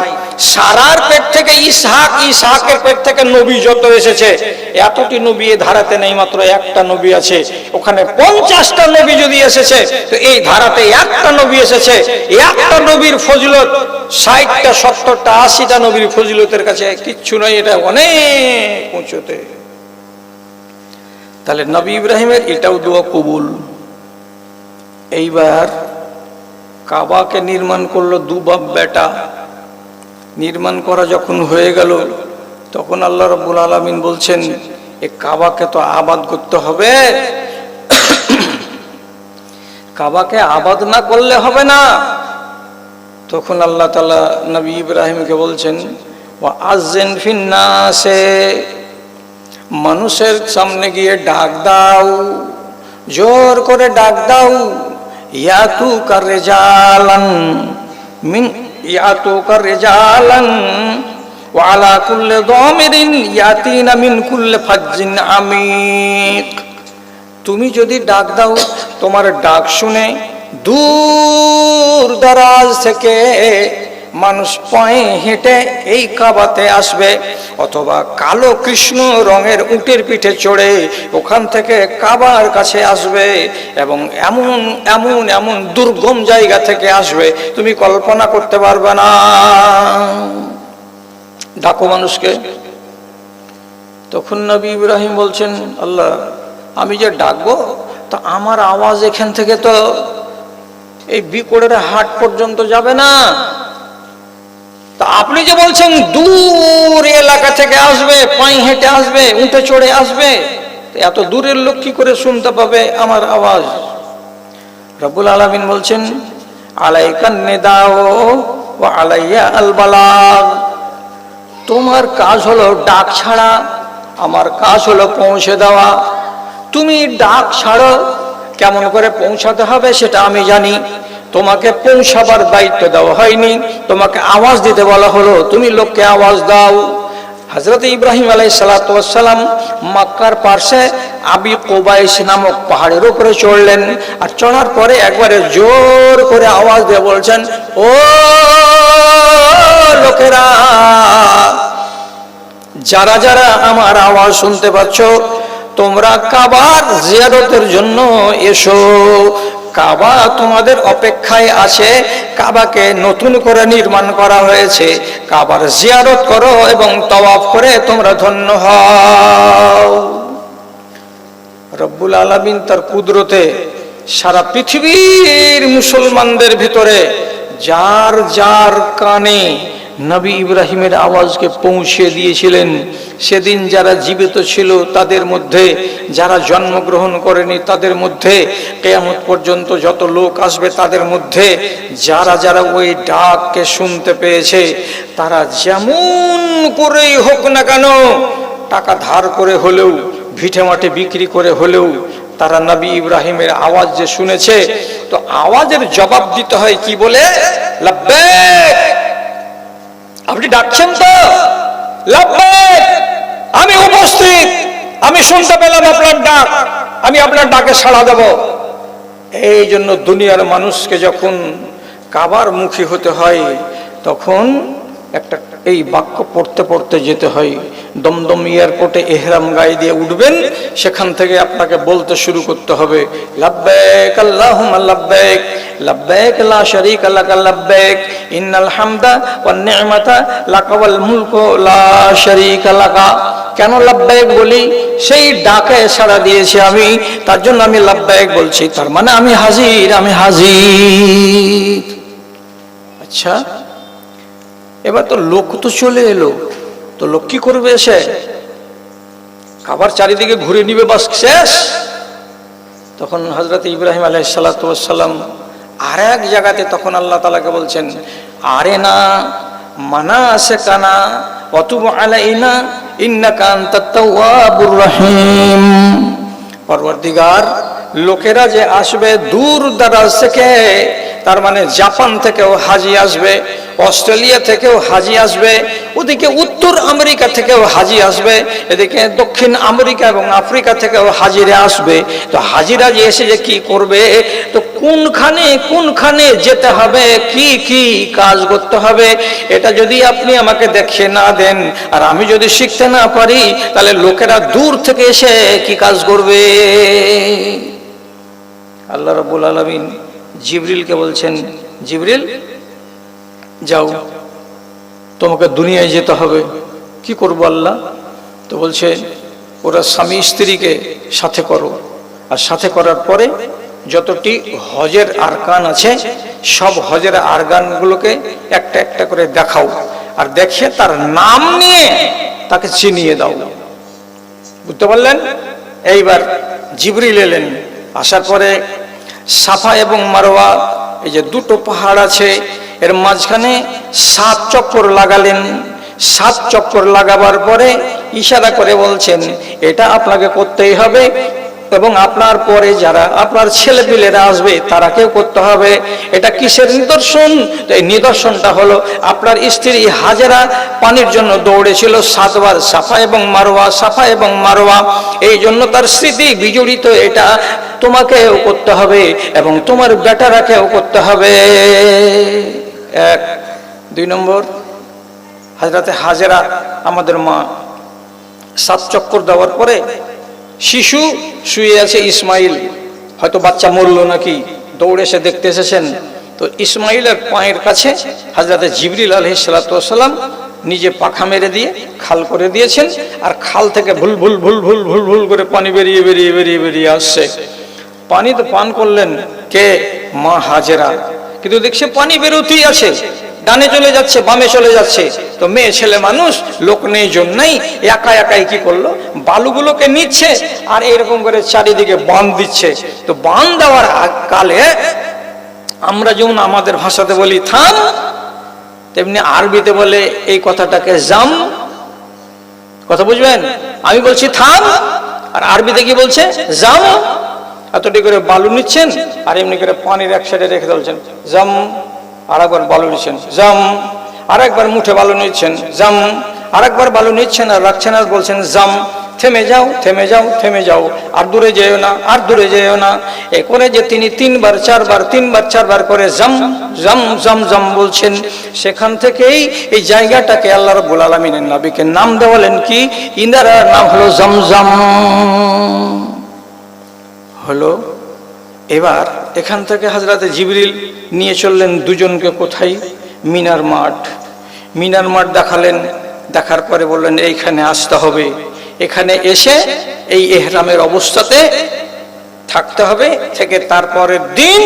সারার পেট থেকে ইসহাক, ইসহাকের পেট থেকে নবী যত এসেছে, এতটি নবী এই ধারাতে নেই, মাত্র একটা নবী আছে। ওখানে 50টা নবী যদি এসেছে, তো এই ধারাতে একটা নবী এসেছে। একটা নবীর ফজিলত 60টা, 70টা, 80টা নবীর ফজিলতের কাছে কিচ্ছু নয়, এটা অনেক উঁচুতে। তাহলে নবী ইব্রাহিমের এটাও দোয়া কবুল। এইবার কাবাকে নির্মাণ করলো দু বাপ বেটা। নির্মাণ করা যখন হয়ে গেল, তখন আল্লাহ রাব্বুল আলামিন বলছেন, এ কাবাকে তো আবাদ করতে হবে। কাবাকে আবাদ না করলে হবে না। তখন আল্লাহ তাআলা নবী ইব্রাহিমকে বলছেন, ওয়া আযিন ফিন্নাসে, মানুষের সামনে গিয়ে ডাক দাও, জোর করে ডাক দাও, ইয়াতুকা রিজালান মিন ইয়াতুকা রিজালান ওয়া আলা কুল্লি দামিরিন ইয়াতিনা মিন কুল্লি ফাজ্জিন আমিক। তুমি যদি ডাক দাও, তোমার ডাক শুনে দূর দারাজ থেকে মানুষ পায়ে হেঁটে এই কাবাতে আসবে, অথবা কালো কৃষ্ণ রঙের উটের পিঠে চড়ে ওখান থেকে কাবার কাছে আসবে, এবং এমন এমন এমন দুর্গম জায়গা থেকে আসবে তুমি কল্পনা করতে পারবে না। ডাকো মানুষকে। তখন নবী ইব্রাহিম বলছেন, আল্লাহ আমি যে ডাকবো, তা আমার আওয়াজ এখান থেকে তো এই বিকোড়ের হাট পর্যন্ত যাবে না, তা আপনি যে বলছেন দূর এলাকা থেকে আসবে, পায়ে হেঁটে আসবে, উঠে চড়ে আসবে, এত দূরের লোক কি করে শুনতে পাবে আমার আওয়াজ? রব্বুল আলামিন বলছেন, আলাইকান নিদাও ওয়া আলাইয়া আল বালাগ। তোমার কাজ হলো ডাক ছাড়া, আমার কাজ হলো পৌঁছে দেওয়া। তুমি ডাক ছাড়ো, কেমন করে পৌঁছাতে হবে সেটা আমি জানি। তোমাকে পৌঁছাবার দায়িত্ব দেওয়া হয়নি, তোমাকে আওয়াজ দিতে বলা হলো, তুমি লোককে আওয়াজ দাও। হযরত ইব্রাহিম আলাইহিস সালাতু ওয়াস সালাম মক্কার পাশে আবি কুবাইস নামক পাহাড়ের উপরে চড়লেন, আর চড়ার পরে একবারে জোর করে আওয়াজ দিয়ে বলছেন, ও লোকেরা, যারা যারা আমার আওয়াজ শুনতে পাচ্ছ, তোমরা কাবার জিয়ারতের জন্য এসো। কাবা তোমাদের অপেক্ষায় আছে, কাবাকে নতুন করে নির্মাণ করা হয়েছে, কাবার জিয়ারত করো এবং তাওয়াফ করে তোমরা ধন্য হও। রব্বুল আলামিন তার কুদরতে সারা পৃথিবীর মুসলমানদের ভিতরে যার যার কানে নবী ইব্রাহিমের আওয়াজকে পৌঁছে দিয়েছিলেন। সেদিন যারা জীবিত ছিল তাদের মধ্যে, যারা জন্মগ্রহণ করেনি তাদের মধ্যে, কিয়ামত পর্যন্ত যত লোক আসবে তাদের মধ্যে যারা যারা ওই ডাককে শুনতে পেয়েছে, তারা যেমন করেই হোক না কেন, টাকা ধার করে হলেও, ভিটে মাঠে বিক্রি করে হলেও, তারা নবী ইব্রাহিমের আওয়াজ যে শুনেছে, তো আওয়াজের জবাব দিতে হয় কি বলে? লাব্বাইক। আপনি ডাকছেন তো? লাব্বাইক, আমি উপস্থিত, আমি শুনতে পেলাম আপনার ডাক, আমি আপনার ডাকে সাড়া দেব। এই জন্য দুনিয়ার মানুষকে যখন কাবার মুখী হতে হয়, তখন একটা এই বাক্য পড়তে পড়তে যেতে হয়। দমদম এয়ারপোর্টে এহরাম গায়ে দিয়ে উঠবেন, সেখান থেকে আপনাকে বলতে শুরু করতে হবে, লাব্বাইক আল্লাহুম্মা লাব্বাইক, লাব্বাইক লা শারীকা লাকা লাব্বাইক, ইন্নাল হামদা ওয়ান নি'মাতা লাকা ওয়াল মুলকু লা শারীকা লাকা। কেন লাব্বাইক বলি? সেই ডাকে সাড়া দিয়েছি আমি, তার জন্য আমি লাব্বাইক বলছি, তার মানে আমি হাজির, আমি হাজির। আচ্ছা, এবার তো লোক তো চলে এলো, তো লোক কি করবে? এসে খাবার চারিদিকে ঘুরে নিবে, বাস শেষ। তখন হযরত ইব্রাহিম আলাইহিস সালাতু ওয়াস সালাম আর এক জায়গাতে তখন আল্লাহ তাআলাকে বলছেন, আরেনা মানাসিকানা ওয়া তুব আলাইনা ইন্নাকা আনতাত তাওয়াবুর রহিম। পরওয়ারদিগার, লোকেরা যে আসবে দূর দারাজ থেকে, তার মানে জাপান থেকেও হাজি আসবে, অস্ট্রেলিয়া থেকেও হাজি আসবে, ওদিকে উত্তর আমেরিকা থেকেও হাজি আসবে, এদিকে দক্ষিণ আমেরিকা এবং আফ্রিকা থেকেও হাজিরা আসবে। তো হাজিরা যে এসে যে কি করবে, তো কোনখানে কোনখানে যেতে হবে, কি কি কাজ করতে হবে, এটা যদি আপনি আমাকে দেখিয়ে না দেন, আর আমি যদি শিখতে না পারি, তাহলে লোকেরা দূর থেকে এসে কি কাজ করবে? আল্লাহ রাব্বুল আলামিন জিবরিলকে বলছেন, জিবরিল যাও, তোমাকে দুনিয়ায় যেতে হবে। কি করবো আল্লাহ? তো বলছে, ওরা স্বামী স্ত্রীকে সাথে করো, আর সাথে করার পরে যতটি হজের আরকান আছে, সব হজের আরকানগুলোকে একটা একটা করে দেখাও, আর দেখিয়ে তার নাম নিয়ে তাকে চিনিয়ে দাও। বুঝতে পারলেন? এইবার জিবরিল এলেন, আসার পরে সাফা এবং মারওয়া, এই যে দুটো পাহাড় আছে, এর মাঝখানে 7 চক্কর লাগালেন। 7 চক্কর লাগাবার পরে ইশারা করে বলছেন, এটা আপনাকে করতেই হবে এবং আপনার পরে যারা আপনার ছেলেপিলেরা আসবে তারাকেও করতে হবে। এটা কিসের নিদর্শন? এই নিদর্শনটা হলো আপনার স্ত্রী হাজেরা পানির জন্য দৌড়েছিল 7 বার সাফা এবং মারওয়া, সাফা এবং মারওয়া, এই জন্য তার স্মৃতি বিজড়িত। এটা তোমাকেও করতে হবে এবং তোমার বেটারাকেও করতে হবে। 1। 2 নম্বর, হযরতে হাজেরা আমাদের মা 7 চক্কর দেওয়ার পরে শিশু শুয়ে আছে ইসমাইল, হয়তো বাচ্চা মরলো নাকি, দৌড়ে এসে দেখতে এসেছেন। তো ইসমাইলের পায়ের কাছে হযরতে জিবরিল আলাইহিস সালাতু ওয়াস সালাম নিজে পাখা মেরে দিয়ে খাল করে দিয়েছেন, আর খাল থেকে ভুল ভুল ভুল ভুল ভুল ভুল করে পানি বেরিয়ে বেরিয়ে বেরিয়ে বেরিয়ে আসছে। পানি তো পান করলেন কে? মা হাজেরা। কিন্তু দেখছে পানি বেরোতেই আছে, ডানে চলে যাচ্ছে, বামে চলে যাচ্ছে। তো মেয়ে ছেলে মানুষ, লোক নেই জন্যই একা একাই কি করলো, বালুগুলোকে নিচ্ছে আর এরকম করে চারিদিকে বাঁধ দিচ্ছে। তো বাঁধ দেওয়ার কালে আমরা যেমন আমাদের ভাষাতে বলি থাম, তেমনি আরবিতে বলে এই কথাটাকে জাম। কথা বুঝবেন? আমি বলছি থাম, আর আরবিতে কি বলছে? জাম। এতটি করে বালু নিচ্ছেন আর এমনি করে পানির এক সাইডে রেখে বলছেন জাম, আর একবার বালু নিচ্ছেন জাম, আর একবার মুঠে বালু নিচ্ছেন জাম, আর একবার বালু নিচ্ছেন আর রাখছেন আর বলছেন জাম। থেমে যাও, থেমে যাও, থেমে যাও, আর দূরে যেও না, আর দূরে যেও না। এ করে যে তিনি 3 বার 4 বার 3 বার 4 বার করে জাম জাম জাম জাম বলছেন, সেখান থেকেই এই জায়গাটাকে আল্লাহ রাব্বুল আলামিনের নবীকে নাম দেওয়ালেন কি? ইনারা নাম হলো জমজম হলো। এবার এখান থেকে হযরতে জিবরিল নিয়ে চললেন দুজনকে কোথায়? মিনার মাঠ। মিনার মাঠ দেখালেন, দেখার পরে বললেন এইখানে আসতে হবে, এখানে এসে এই ইহরামের অবস্থাতে থাকতে হবে, থেকে তারপরের দিন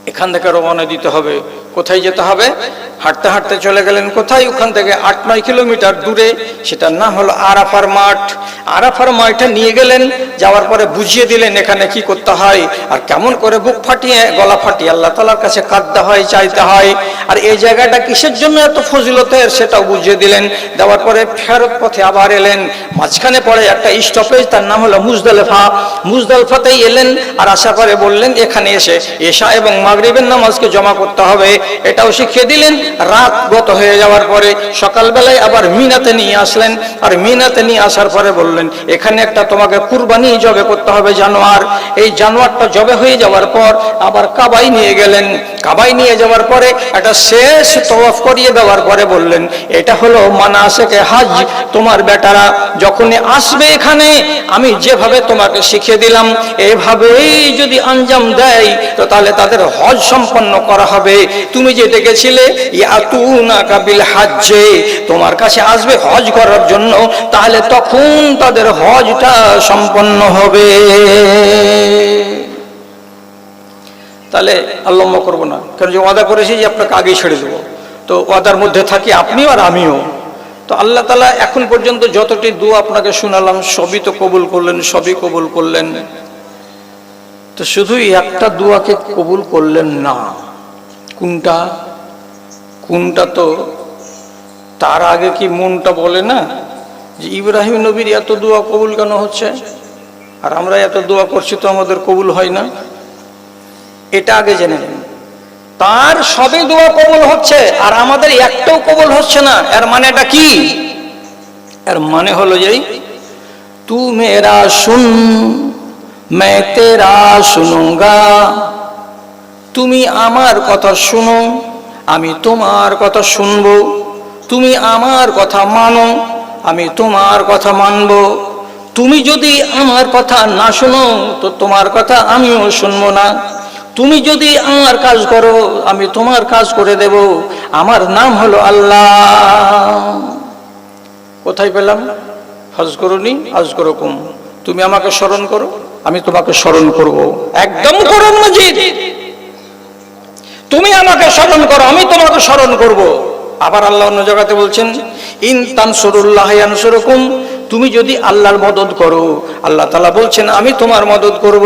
এখান থেকে রওনা দিতে হবে। কোথায় যেতে হবে? হাঁটতে হাঁটতে চলে গেলেন কোথায়? ওখান থেকে 8-9 কিলোমিটার দূরে, সেটার নাম হলো আরাফার মাঠ। আরাফার মাঠে নিয়ে গেলেন, যাওয়ার পরে বুঝিয়ে দিলেন এখানে কি করতে হয় আর কেমন করে বুক ফাটিয়ে গলা ফাটিয়ে আল্লাহ তাআলার কাছে কাঁদতে হয়, চাইতে হয়, আর এই জায়গাটা কিসের জন্য এত ফজিলতের সেটাও বুঝিয়ে দিলেন। দেওয়ার পরে ফেরত পথে আবার এলেন, মাঝখানে পড়ে একটা স্টপেজ, তার নাম হলো মুজদালিফা। মুজদালিফাতেই এলেন আর আসার পরে বললেন এখানে এসে এশা এবং মাগরিবের নামাজকে জমা করতে হবে, এটাও শিখিয়ে দিলেন। রাত গত হয়ে যাওয়ার পরে সকালবেলায় আবার মিনাতে নিয়ে আসলেন, আর মিনাতে নিয়ে আসার পরে বললেন এখানে একটা তোমাকে কুরবানি জবে করতে হবে, জানোয়ার। এই জানোয়ারটা জবে হয়ে যাওয়ার পর আবার কাবায় নিয়ে গেলেন। কাবায় নিয়ে যাওয়ার পরে একটা শেষ তওয়াফ করিয়ে দেওয়ার পরে বললেন এটা হলো মানাসিকে হজ। তোমার বেটারা যখনই আসবে এখানে আমি যেভাবে তোমাকে শিখিয়ে দিলাম এভাবেই যদি আঞ্জাম দেয় তো তাহলে তাদের হজ সম্পন্ন করা হবে। তুমি যে ডেকেছিলে ইয়াতুনাকা বিল হজ্জে, তোমার কাছে আসবে হজ করার জন্য, তাহলে তখন তাদের হজটা সম্পন্ন হবে। তাহলে আল্লাহ করবো না, কারণ যে ওয়াদা করেছি যে আপনাকে আগেই ছেড়ে দেবো, তো ওয়াদার মধ্যে থাকি আপনিও আর আমিও। তো আল্লাহ তাআলা এখন পর্যন্ত যতটি দোয়া আপনাকে শোনালাম সবই তো কবুল করলেন, সবই কবুল করলেন। তো শুধু একটা দোয়াকে কবুল করলেন না। কোনটা? কোনটা? তো তার আগে কি মনটা বলে না যে ইব্রাহিম নবীর এত দোয়া কবুল কেন হচ্ছে আর আমরা এত দোয়া করছি তো আমাদের কবুল হয় না? এটা আগে জেনে নিন। তার সবই দোয়া কবুল হচ্ছে আর আমাদের একটাও কবুল হচ্ছে না। এর মানেটা কি? এর মানে হলো যে তু মেরা শুন मैं तेरा শুনুঙ্গা, তুমি আমার কথা শুনো আমি তোমার কথা শুনবো, তুমি আমার কথা মানো আমি তোমার কথা মানব, তুমি যদি আমার কথা না শোনো তো তোমার কথা আমিও শুনবো না, তুমি যদি আমার কাজ করো আমি তোমার কাজ করে দেব। আমার নাম হলো আল্লাহ। কোথায় পেলাম? ফাজকুরুনি আযকুরুকুম, তুমি আমাকে স্মরণ করো আমি তোমাকে স্মরণ করব। একদম কোরআন মাজিদ। তুমি আমাকে স্মরণ করো আমি তোমাকে স্মরণ করব। আবার আল্লাহ অন্য জায়গাতে বলছেন ইন তানসুরুল্লাহ ইয়ানসুরুকুম, তুমি যদি আল্লাহর মদদ করো আল্লাহ তাআলা বলছেন আমি তোমার মদদ করব।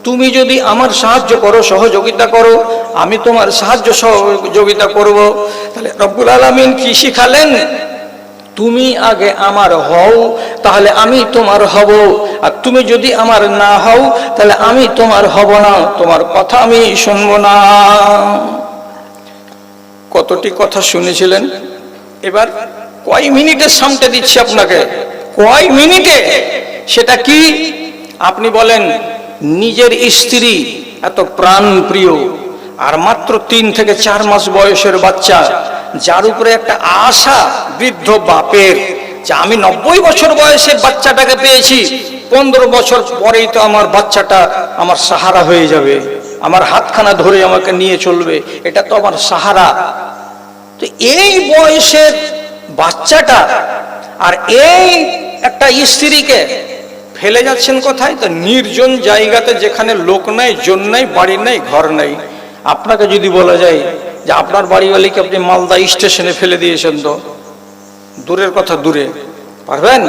তুমি যদি আমার সাহায্য করো, সহযোগিতা করো, আমি তোমার সাহায্য সহযোগিতা করব। তাহলে রব্বুল আলামিন কি শিখালেন? তুমি আগে আমার হও, তাহলে আমি তোমার হব, আর তুমি যদি আমার না হও তাহলে আমি তোমার হব না, তোমার কথা আমি শুনব না। কতটি কথা শুনেছিলেন? এবার কয় মিনিটের সামনে দিচ্ছি আপনাকে, কয় মিনিটে। সেটা কি? আপনি বলেন নিজের স্ত্রী এত প্রাণ প্রিয়, আর মাত্র 3 থেকে 4 মাস বয়সের বাচ্চা, যার উপরে একটা আশা বৃদ্ধ বাপের যে আমি 90 বছর বয়সে বাচ্চাটাকে পেয়েছি, 15 বছর পরেই তো আমার বাচ্চাটা আমার সাহারা হয়ে যাবে, আমার হাতখানা ধরে আমাকে নিয়ে চলবে, এটা তো আমার সাহারা। তো এই বয়সের বাচ্চাটা আর এই একটা স্ত্রীকে ফেলে যাচ্ছেন কোথায়? তো নির্জন জায়গাতে, যেখানে লোক নাই, জন নাই, বাড়ি নাই, ঘর নাই। আপনাকে যদি বলা যায় যে আপনার বাড়িওয়ালিকে আপনি মালদা স্টেশনে ফেলে দিয়েছেন, তো দূরের কথা দূরে, পারবেন?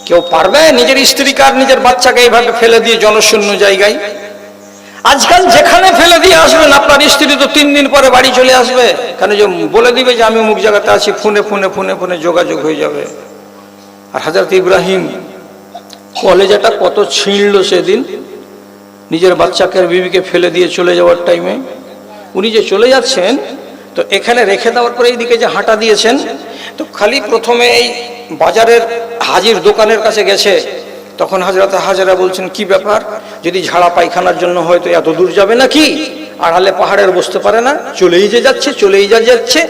কেউ পারবে নিজের স্ত্রীকে আর নিজের বাচ্চাকে এইভাবে ফেলে দিয়ে জনশূন্য জায়গায়? আজকাল যেখানে ফেলে দিয়ে আসবেন, আপনার স্ত্রী তো 3 দিন পরে বাড়ি চলে আসবে, কেন যে বলে দিবে যে আমি অমুক জায়গাতে আছি, ফোনে ফোনে ফোনে ফোনে যোগাযোগ হয়ে যাবে। আর হযরত ইব্রাহিম কলেজাটা কত ছিঁড়ল সেদিন, নিজের বাচ্চাকে আর বিবিকে ফেলে দিয়ে চলে যাওয়ার টাইমে। উনি যে চলে যাচ্ছেন, তো এখানে রেখে দেওয়ার পরে এইদিকে যে হাঁটা দিয়েছেন, তো খালি প্রথমে এই বাজারের হাজির দোকানের কাছে গেছে, তখন হযরত হাজেরা বলছেন কি ব্যাপার, যদি ঝাড়া পায়খানার জন্য হয়তো এত দূর যাবে নাকি, আড়ালে পাহাড়ের বসতে পারে না, চলেই যে যাচ্ছে, চলেই যা যাচ্ছে।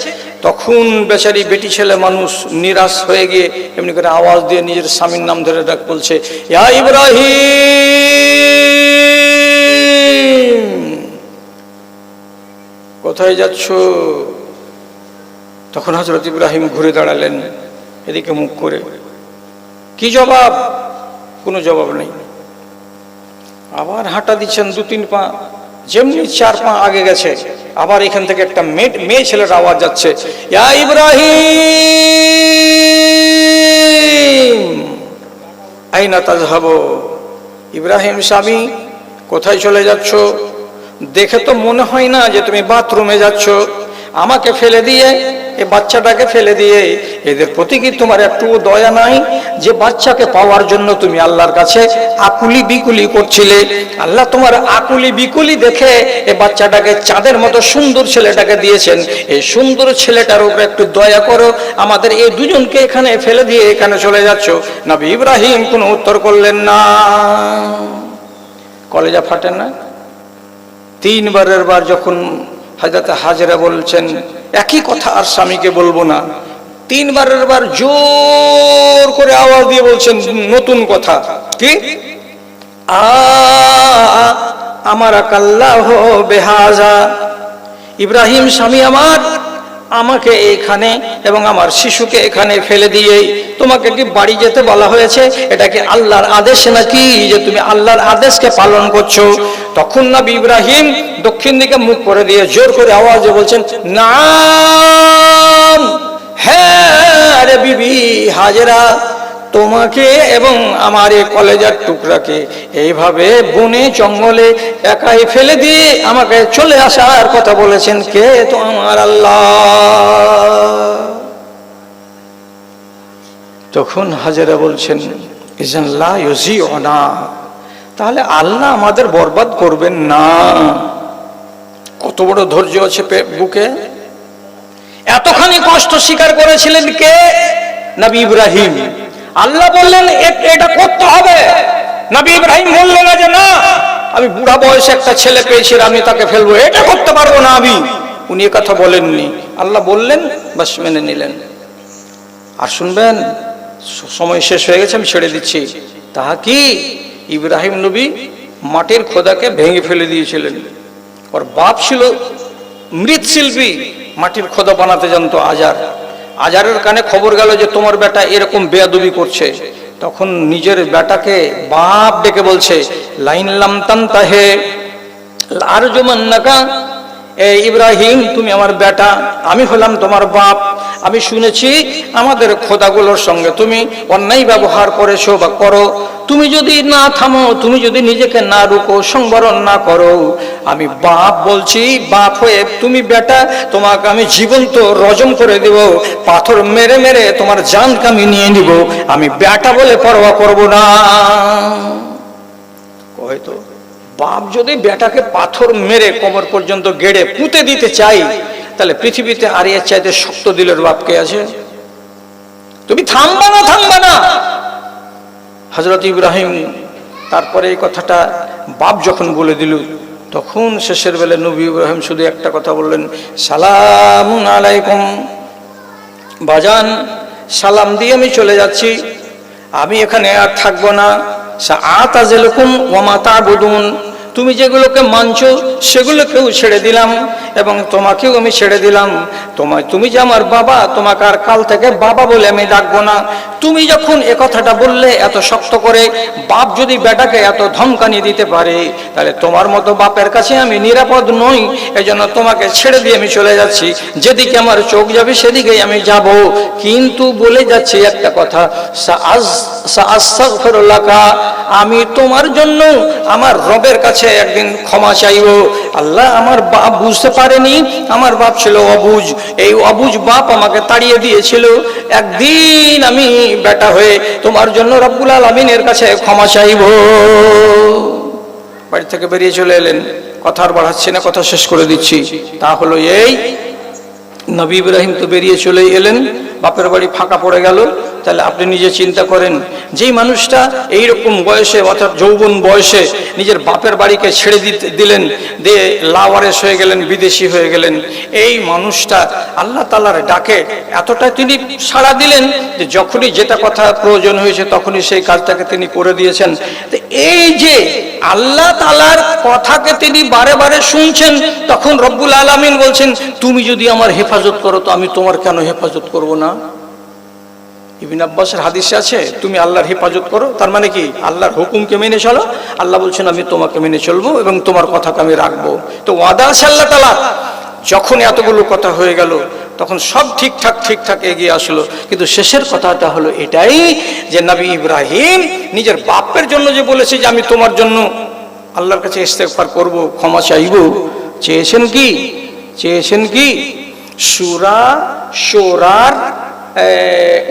তখন বেচারি বেটি ছেলে মানুষ নিরাশ হয়ে গিয়ে এমনি করে আওয়াজ দিয়ে নিজের স্বামীর নাম ধরে ডাক বলছে, ইয়া ইব্রাহিম, কোথায় যাচ্ছ? তখন হযরত ইব্রাহিম ঘুরে দাঁড়ালেন এদিকে মুখ করে। কি জবাব? কোনো জবাব নেই। আবার হাঁটা দিচ্ছেন 2-3 পা, যেমনি 4 পা আগে গেছে, আবার এখান থেকে একটা মেয়ে ছেলের আওয়াজ যাচ্ছে, ইয়া ইব্রাহিম আইনা তাযহাবু। ইব্রাহিম স্বামী, কোথায় চলে যাচ্ছ? দেখে তো মনে হয় না যে তুমি বাথরুমে যাচ্ছ। আমাকে ফেলে দিয়ে, এই বাচ্চাটাকে ফেলে দিয়ে, এদের প্রতি কি তোমার একটু দয়া নাই? যে বাচ্চাকে পাওয়ার জন্য তুমি আল্লাহর কাছে আকুলি বিকুলি করছিলে, আল্লাহ তোমার আকুলি বিকুলি দেখে এই বাচ্চাটাকে চাঁদের মতো সুন্দর ছেলেটাকে দিয়েছেন। এই সুন্দর ছেলেটার উপরে একটু দয়া করো, আমাদের এই দুজনকে এখানে ফেলে দিয়ে এখানে চলে যাচ্ছ। নবী ইব্রাহিম কোনো উত্তর করলেন না। কলেজা ফাটে না? 3 বারের বার যখন হযরত হাজেরা বলছেন একই কথা আর স্বামীকে বলবো না, 3 বারের বার জোর করে আওয়াজ দিয়ে বলছেন নতুন কথা, কি? আমার আকাল্লাহ বেহাজা, ইব্রাহিম স্বামী আমার, আমাকে এখানে এবং আমার শিশুকে এখানে ফেলে দিয়ে তোমাকে কি বাড়ি যেতে বলা হয়েছে? এটা কি আল্লাহর আদেশ নাকি যে তুমি আল্লাহর আদেশকে পালন করছো? তখন নবী ইব্রাহিম দক্ষিণ দিকে মুখ করে দিয়ে জোর করে আওয়াজে বলছেন, নাম, হ্যাঁ রে বিবি হাজেরা, তোমাকে এবং আমার এই কলেজার টুকরাকে এইভাবে বনে জঙ্গলে একাই ফেলে দিয়ে আমাকে চলে আসার কথা বলেছেন কে? তো আমার আল্লাহ। তখন হাজেরা বলছেন, ইজান লা ইউজিউনা, তাহলে আল্লাহ আমাদের বরবাদ করবেন না। কত বড় ধৈর্য আছে বুকে! এতখানি কষ্ট স্বীকার করেছিলেন কে? নবী ইব্রাহিম। আল্লাহ বললেন এটা করতে হবে, নবী ইব্রাহিম বললেন যে না, আমি বুড়া বয়সে একটা ছেলে পেয়েছি, আমি তাকে ফেলবো, এটা করতে পারবো না আমি। উনি এ কথা বলেননি, আল্লাহ বললেন, বাস মেনে নিলেন। আর শুনবেন, সময় শেষ হয়ে গেছে, আমি ছেড়ে দিচ্ছি। তাহা কি? ইব্রাহিম নবী মাটির খোদাকে ভেঙে ফেলে দিয়েছিলেন। ওর বাপ ছিল মৃৎশিল্পী, মাটির খোদা বানাতে জানতো আজার। আজারের কানে খবর গেল যে তোমার বেটা এরকম বেয়াদবি করছে। তখন নিজের বেটাকে বাপ ডেকে বলছে, লাইন লাম তানতাহে লারজুমান্নাকা, এ ইব্রাহিম তুমি আমার বেটা, আমি হলাম তোমার বাপ, আমি শুনেছি আমাদের খোদাগুলোর সঙ্গে তুমি অন্যায় ব্যবহার করেছো বা করো, তুমি যদি না থামো, তুমি যদি নিজেকে না রুকো, সংবরণ না করো, আমি বাপ বলছি, বাপ হয়ে তুমি বেটা, তোমাকে আমি জীবন্ত রজম করে দেব, পাথর মেরে মেরে তোমার জানকে আমি নিয়ে নিব, আমি বেটা বলে পরোয়া করব না। হয়তো বাপ যদি বেটাকে পাথর মেরে কোমর পর্যন্ত গেড়ে পুঁতে দিতে চাই, তাহলে পৃথিবীতে আর এর চাইতে শক্ত দিলের বাপ কে আছে? তুমি থামবা না, থামবা না। হযরত ইব্রাহিম তারপরে এই কথাটা বাপ যখন বলে দিল, তখন শেষের বেলায় নবী ইব্রাহিম শুধু একটা কথা বললেন, সালামুন আলাইকুম, বাজান সালাম দিয়ে আমি চলে যাচ্ছি, আমি এখানে আর থাকবো না। সাআতাজিলুকুম ওয়া মা তা'বুদুন, তুমি যেগুলোকে মানছো সেগুলোকেও ছেড়ে দিলাম এবং তোমাকেও আমি ছেড়ে দিলাম। তুমি যে আমার বাবা, তোমাকে আর কাল থেকে বাবা বলে আমি ডাকবো না। তুমি যখন এ কথাটা বললে এত শক্ত করে, বাপ যদি বেটাকে এত ধমকানি দিতে পারে, তাহলে তোমার মতো বাপের কাছে আমি নিরাপদ নই। এজন্য তোমাকে ছেড়ে দিয়ে আমি চলে যাচ্ছি, যেদিকে আমার চোখ যাবে সেদিকেই আমি যাব। কিন্তু বলে যাচ্ছি একটা কথা, সাআস্তাগফিরু লাকা, আমি তোমার জন্য আমার রবের কাছে একদিন ক্ষমা চাইব। আল্লাহ, আমার বাপ বুঝতে পারেনি, আমার বাপ ছিল অবুঝ, এই অবুঝ বাপ আমাকে তাড়িয়ে দিয়েছিল। একদিন আমি বেটা হয়ে তোমার জন্য রব্বুল আলামিনের কাছে ক্ষমা চাইব। বাড়ি থেকে বেরিয়ে চলে এলেন। কথা আর বাড়াচ্ছি না, কথা শেষ করে দিচ্ছি। তা হলো এই, নবী ইব্রাহিম তো বেরিয়ে চলে এলেন, বাপের বাড়ি ফাঁকা পড়ে গেল। তাহলে আপনি নিজে চিন্তা করেন, যেই মানুষটা এইরকম বয়সে অর্থাৎ যৌবন বয়সে নিজের বাপের বাড়িকে ছেড়ে দিলেন, দিয়ে লাওয়ারেস হয়ে গেলেন, বিদেশি হয়ে গেলেন, এই মানুষটা আল্লাহ তাআলার ডাকে এতটা তিনি সাড়া দিলেন যে যখনই যেটা কথা প্রয়োজন হয়েছে তখনই সেই কাজটাকে তিনি করে দিয়েছেন। তো এই যে আল্লাহ তাআলার কথাকে তিনি বারে বারে শুনছেন, তখন রব্বুল আলামিন বলছেন, তুমি যদি আমার হেফাজত করো তো আমি তোমার কেন হেফাজত করব না? ইবনে আব্বাসের হাদিসে আছে, তুমি আল্লাহর হেফাজত করো, তার মানে কি আল্লাহর হুকুমকে মেনে চলো। আল্লাহ বলছেন আমি তোমাকে মেনে চলবো এবং তোমার কথাকে আমি রাখবো। তো ওয়াদা আছে আল্লাহ তাআলা। যখন এতগুলো কথা হয়ে গেল, তখন সব ঠিকঠাক এগিয়ে আসলো। কিন্তু শেষের কথাটা হলো এটাই যে নবী ইব্রাহিম নিজের বাপের জন্য যে বলেছে যে আমি তোমার জন্য আল্লাহর কাছে ইস্তেগফার করব, ক্ষমা চাইব, চেয়েছেন কি সূরার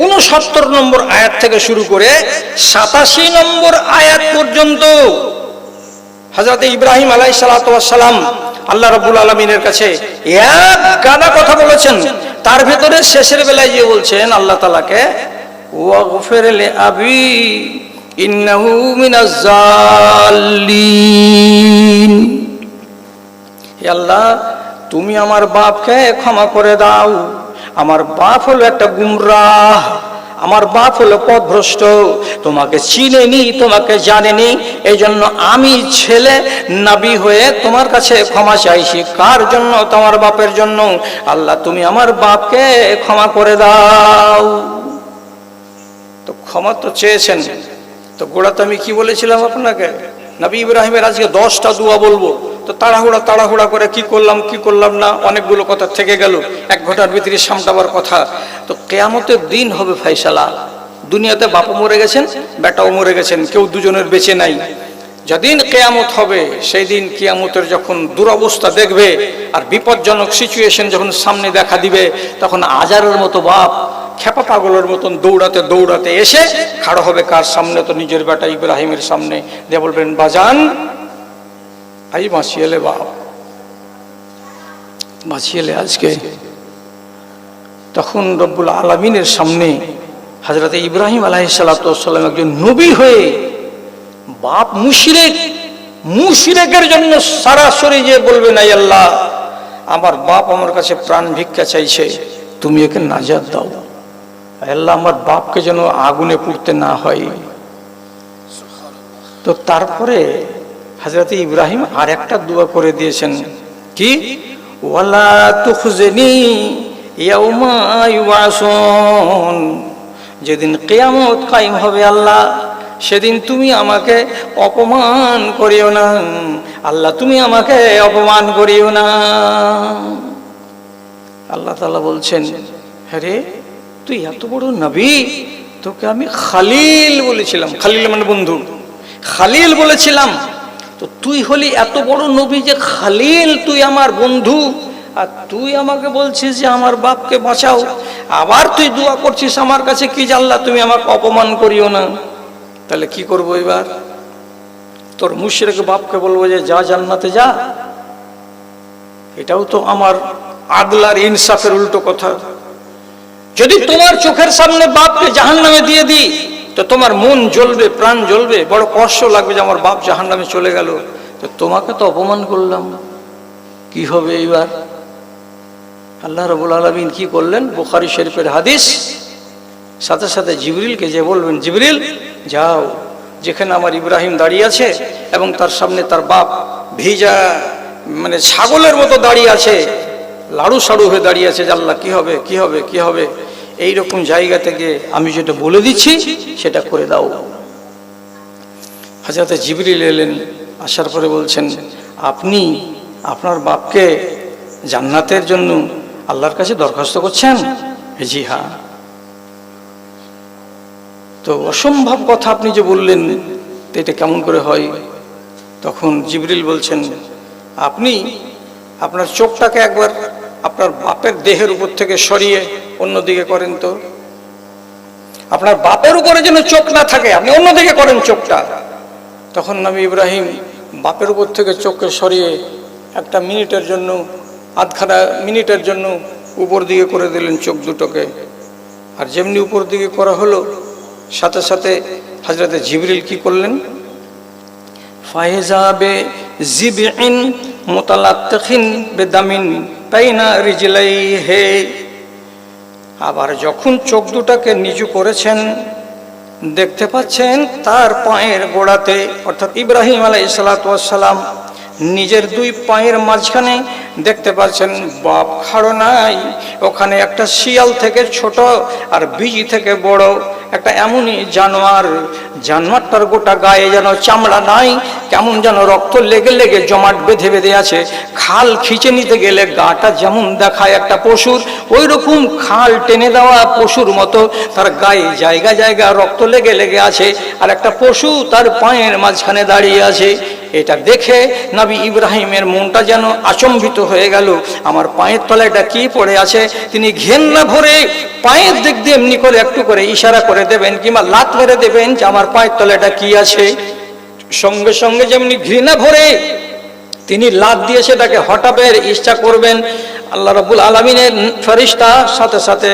69 নম্বর আয়াত থেকে শুরু করে 87 নম্বর আয়াত পর্যন্ত হযরত ইব্রাহিম আলাইহিস সালাতু ওয়াস সালাম আল্লাহ রাব্বুল আলামিনের কাছে এক গাদা কথা বলেছেন। তার ভেতরে শেষের বেলায় যে বলছেন আল্লাহ তাআলাকে, ওয়াগফির লি আবি ইন্নাহু মিনাজ জাল্লিন, হে আল্লাহ তুমি আমার বাপকে ক্ষমা করে দাও, আমার বাপ হলো একটা গুমরাহ, আমার বাপ হলো পথভ্রষ্ট, তোমাকে চিনেনি, তোমাকে জানেনি, এই জন্য আমি ছেলে নবী হয়ে তোমার কাছে ক্ষমা চাইছি। কার জন্য? তোমার বাপের জন্য। আল্লাহ তুমি আমার বাপকে ক্ষমা করে দাও। তো ক্ষমা তো চেয়েছেন, তো গোড়াতে আমি কি বলেছিলাম আপনাকে, নবী ইব্রাহিমের আজকে 10টা দোয়া বলবো, তো তাড়াহুড়া করে কি করলাম না, অনেকগুলো কথা থেকে গেল, 1 ঘন্টার ভিতরে সামটাবার কথা। তো কিয়ামতের দিন হবে ফয়সালা। দুনিয়াতে বাপও মরে গেছেন, বেটাও মরে গেছেন, কেউ দুজনের বেঁচে নাই। যেদিন কিয়ামত হবে, সেই দিন কিয়ামতের যখন দুরবস্থা দেখবে আর বিপজ্জনক সিচুয়েশন যখন সামনে দেখা দিবে, তখন আজারের মতো বাপ খেপা পাগলের মতন দৌড়াতে এসে খাড়া হবে কার সামনে? তো নিজের বেটা ইব্রাহিমের সামনে, দিয়ে বলবেন, বাজান আই বাঁচিয়েলে বাপ, বাঁচিয়েলে আজকে। তখন রব্বুল আলামিনের সামনে হযরত ইব্রাহিম আলাইহিস সালাতু ওয়াস সালাম একজন নবী হয়ে বাপ মুশরিকের জন্য সরাসরি যে বলবেন, আই আল্লাহ আমার বাপ আমার কাছে প্রাণ ভিক্ষা চাইছে, তুমি একে নাজাত দাও। আল্লাহ আমার বাপকে যেন আগুনে পুড়তে না হয়। তো তারপরে হযরত ইব্রাহিম আর একটা দোয়া করে দিয়েছেন, কি? ওয়ালা তুখজিনি ইয়াউমা ইউবাসুন, যেদিন কিয়ামত কায়েম হবে আল্লাহ, সেদিন তুমি আমাকে অপমান করিও না। আল্লাহ তুমি আমাকে অপমান করিও না। আল্লাহ তাআলা বলছেন, আরে তুই এত বড় নবী, তোকে আমি খালিল বলেছিলাম, খালিল মানে বন্ধু, খালিল বলেছিলাম, তো তুই হলি এত বড় নবী যে খালিল, তুই আমার বন্ধু, আর তুই আমাকে বলছিস যে আমার বাপকে বাঁচাও, আবার তুই দোয়া করছিস আমার কাছে কি আল্লাহ তুমি আমাকে অপমান করিও না। তাহলে কি করবো এবার? তোর মুশরিক বাপকে বলবো যে যা জান্নাতে যা? এটাও তো আমার আদলার ইনসাফের উল্টো কথা। যদি তোমার চোখের সামনে বাপকে জাহান্নামে দিয়ে দিই তো তোমার মন জ্বলবে, প্রাণ জ্বলবে, বড় কষ্ট লাগবে যে আমার বাপ জাহান্নামে চলে গেল, তো তোমাকে তো অপমান করলাম, কি হবে এইবার? আল্লাহ রাব্বুল আলামিন কি করলেন? বুখারী শরীফের হাদিস, সাথে সাথে জিবরিলকে যে বলবেন, জিবরিল যাও, যেখানে আমার ইব্রাহিম দাঁড়িয়ে আছে এবং তার সামনে তার বাপ ভিজা মানে ছাগলের মতো দাঁড়িয়ে আছে, লাড়ু সাড়ু হয়ে দাঁড়িয়ে আছে, যে আল্লাহ কি হবে, কি হবে, কি হবে, এইরকম জায়গা থেকে আমি যেটা বলে দিচ্ছি সেটা করে দাও। হযরত জিবরিল এলেন, আসার পরে বলছেন, আপনি আপনার বাপকে জান্নাতের জন্য আল্লাহর কাছে দরখাস্ত করছেন? জি হ্যাঁ। তো অসম্ভব কথা আপনি যে বললেন, তো এটা কেমন করে হয়? তখন জিবরিল বলছেন, আপনি আপনার চোখটাকে একবার আপনার বাপের দেহের উপর থেকে সরিয়ে অন্যদিকে করেন তো। আপনার বাপের উপরে যেন চোখ না থাকে, আপনি অন্যদিকে করেন চোখটা। তখন নবী ইব্রাহিম বাপের উপর থেকে চোখকে সরিয়ে একটা মিনিটের জন্য, আধখানা মিনিটের জন্য উপর দিকে করে দিলেন চোখ দুটোকে। আর যেমনি উপর দিকে করা হলো, সাথে সাথে হযরত জিবরিল কি করলেন? ফাইজা বে জিবইন মুতালাত্তিখিন বিদামিন বাইনা রিজলাইহি। আবার যখন চোখ দুটাকে নিচু করেছেন, দেখতে পাচ্ছেন তার পায়ের গোড়াতে, অর্থাৎ ইব্রাহিম আলাইহিস সালাতু ওয়াস সালাম নিজের দুই পায়ের মাঝখানে দেখতে পাচ্ছেন বাপ খাড়ো নাই, ওখানে একটা শিয়াল থেকে ছোট আর বিজি থেকে বড় একটা এমনই জানোয়ার, জানোয়ারটার গোটা গায়ে যেন চামড়া নাই, কেমন যেন রক্ত লেগে লেগে জমাট বেঁধে বেঁধে আছে। খাল খিচে নিতে গেলে গাটা যেমন দেখায় একটা পশুর, ওই রকম খাল টেনে দেওয়া পশুর মতো তার গায়ে জায়গা জায়গা রক্ত লেগে লেগে আছে, আর একটা পশু তার পায়ের মাঝখানে দাঁড়িয়ে আছে। এটা দেখে নবী ইব্রাহিমের মনটা যেন আচম্বিত হয়ে গেল, আমার পায়ের তলায় এটা কি পড়ে আছে। তিনি ঘেন্না ভরে পায়ের দিক দিয়ে এমনি করে একটু করে ইশারা করে দেবেন কিংবা লাত মেরে দেবেন যে আমার পায়ের তলায় এটা কি আছে। সঙ্গে সঙ্গে যেমনি ঘৃণা ভরে তিনি লাত দিয়ে সেটাকে হটাবের ইচ্ছা করবেন, আল্লাহ রাব্বুল আলামিনের ফেরেশতা সাথে সাথে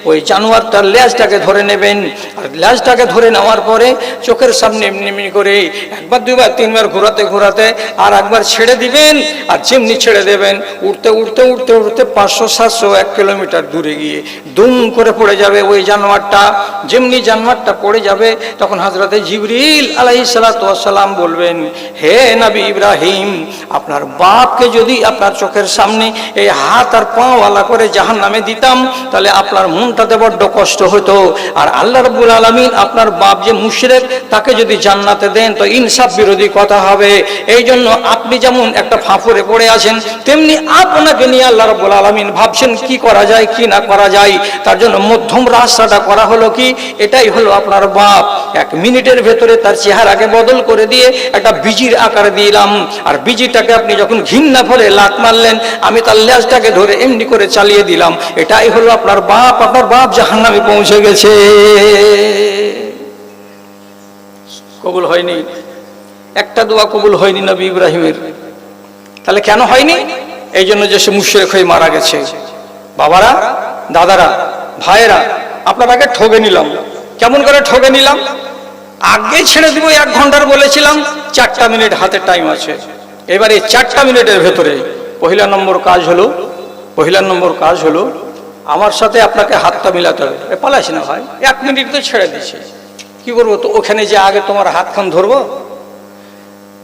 ওই জানোয়ারটার লেজটাকে ধরে নেবেন। আর লেজটাকে ধরে নেওয়ার পরে চোখের সামনে এমনি এমনি করে একবার দুইবার তিনবার ঘোরাতে ঘোরাতে আর একবার ছেড়ে দিবেন। আর যেমনি ছেড়ে দেবেন, উঠতে উঠতে উঠতে উঠতে 500-700 1 কিলোমিটার দূরে গিয়ে দুম করে পড়ে যাবে ওই জানোয়ারটা। যেমনি জানোয়ারটা পড়ে যাবে, তখন হযরতে জিবরিল আলাইহিস সালাতু ওয়াস সালাম বলবেন, হে নবী ইব্রাহিম, আপনার বাপকে যদি আপনার চোখের সামনে এই হাত আর পাওয়ালা করে জাহান্নামে দিতাম, তাহলে আপনার মনটাতে বড্ড কষ্ট হতো। আর আল্লাহ রাব্বুল আলামিন আপনার বাপ যে মুশরিক, তাকে যদি জান্নাতে দেন তো ইনসাফ বিরোধী কথা হবে। এই জন্য আপনি যেমন একটা ফাঁফরে পড়ে আছেন, তেমনি আপনাকে নিয়ে আল্লাহ রাব্বুল আলামিন ভাবছেন কি করা যায় কি না করা যায়। তার জন্য মধ্যম রাস্তাটা করা হলো কি, এটাই হলো আপনার বাপ। 1 মিনিটের ভেতরে তার চেহারাকে বদল করে দিয়ে একটা বিজির আকার দিলাম। আর বিজিটাকে আপনি যখন ঘৃণা ভরে লাত মারলেন, আমি তার লেজটাকে ধরে এমনি করে চালিয়ে দিলাম। এটাই হলো আপনার বাপ। আপনার বাপ জাহান্নামে পৌঁছে গেছে। কবুল হয়নি, একটা দোয়া কবুল হয়নি নবী ইব্রাহিমের। তাহলে কেন হয়নি? এই জন্য যে সে মুশরিক হয়ে মারা গেছে। বাবারা, দাদারা, ভাইয়েরা, আপনার আগে ঠকে নিলাম। কেমন করে ঠকে নিলাম? আগে ছেড়ে দিব 1 ঘন্টার বলেছিলাম, 4টা মিনিট হাতে টাইম আছে। এবারে 4টা মিনিটের ভেতরে পহিলা নম্বর কাজ হলো আমার সাথে আপনাকে হাতটা মিলাতে হবে। পালাইছি না ভাই, 1 মিনিট তো ছেড়ে দিচ্ছে, কি করবো? তো ওখানে যে আগে তোমার হাতখান ধরবো?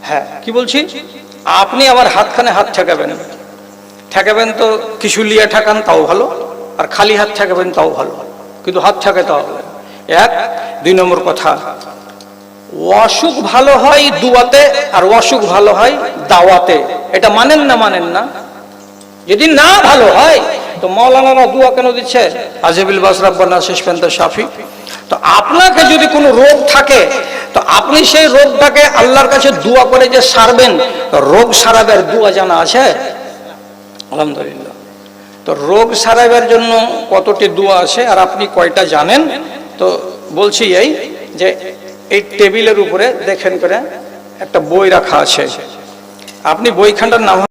হ্যাঁ, কি বলছি? আপনি আমার হাতখানে হাত ঠেকাবেন তো কিছু লিয়ে ঠেকান তাও ভালো, আর খালি হাত ঠেকাবেন তাও ভালো, কিন্তু হাত ঠেকাতে হবে। 1, 2 নম্বর কথা, অসুখ ভালো হয় দুয়াতে আর অসুখ ভালো হয় দাওয়াতে। এটা মানেন না? যদি না ভালো হয় তো মাওলানারা দোয়া কেন দিচ্ছে? আজেবিল বাস রাব্বানা শেষ পর্যন্ত শাফি। তো আপনাকে যদি কোনো রোগ থাকে তো আপনি সেই রোগটাকে আল্লাহর কাছে দোয়া করে যে সারবেন, রোগ সারাবার দোয়া জানা আছে? আলহামদুলিল্লাহ। তো রোগ সারাবার জন্য কতটি দোয়া আছে আর আপনি কয়টা জানেন? তো বলছি এই যে এই টেবিলের উপরে দেখেন করে একটা বই রাখা আছে, আপনি বইখানটার নাম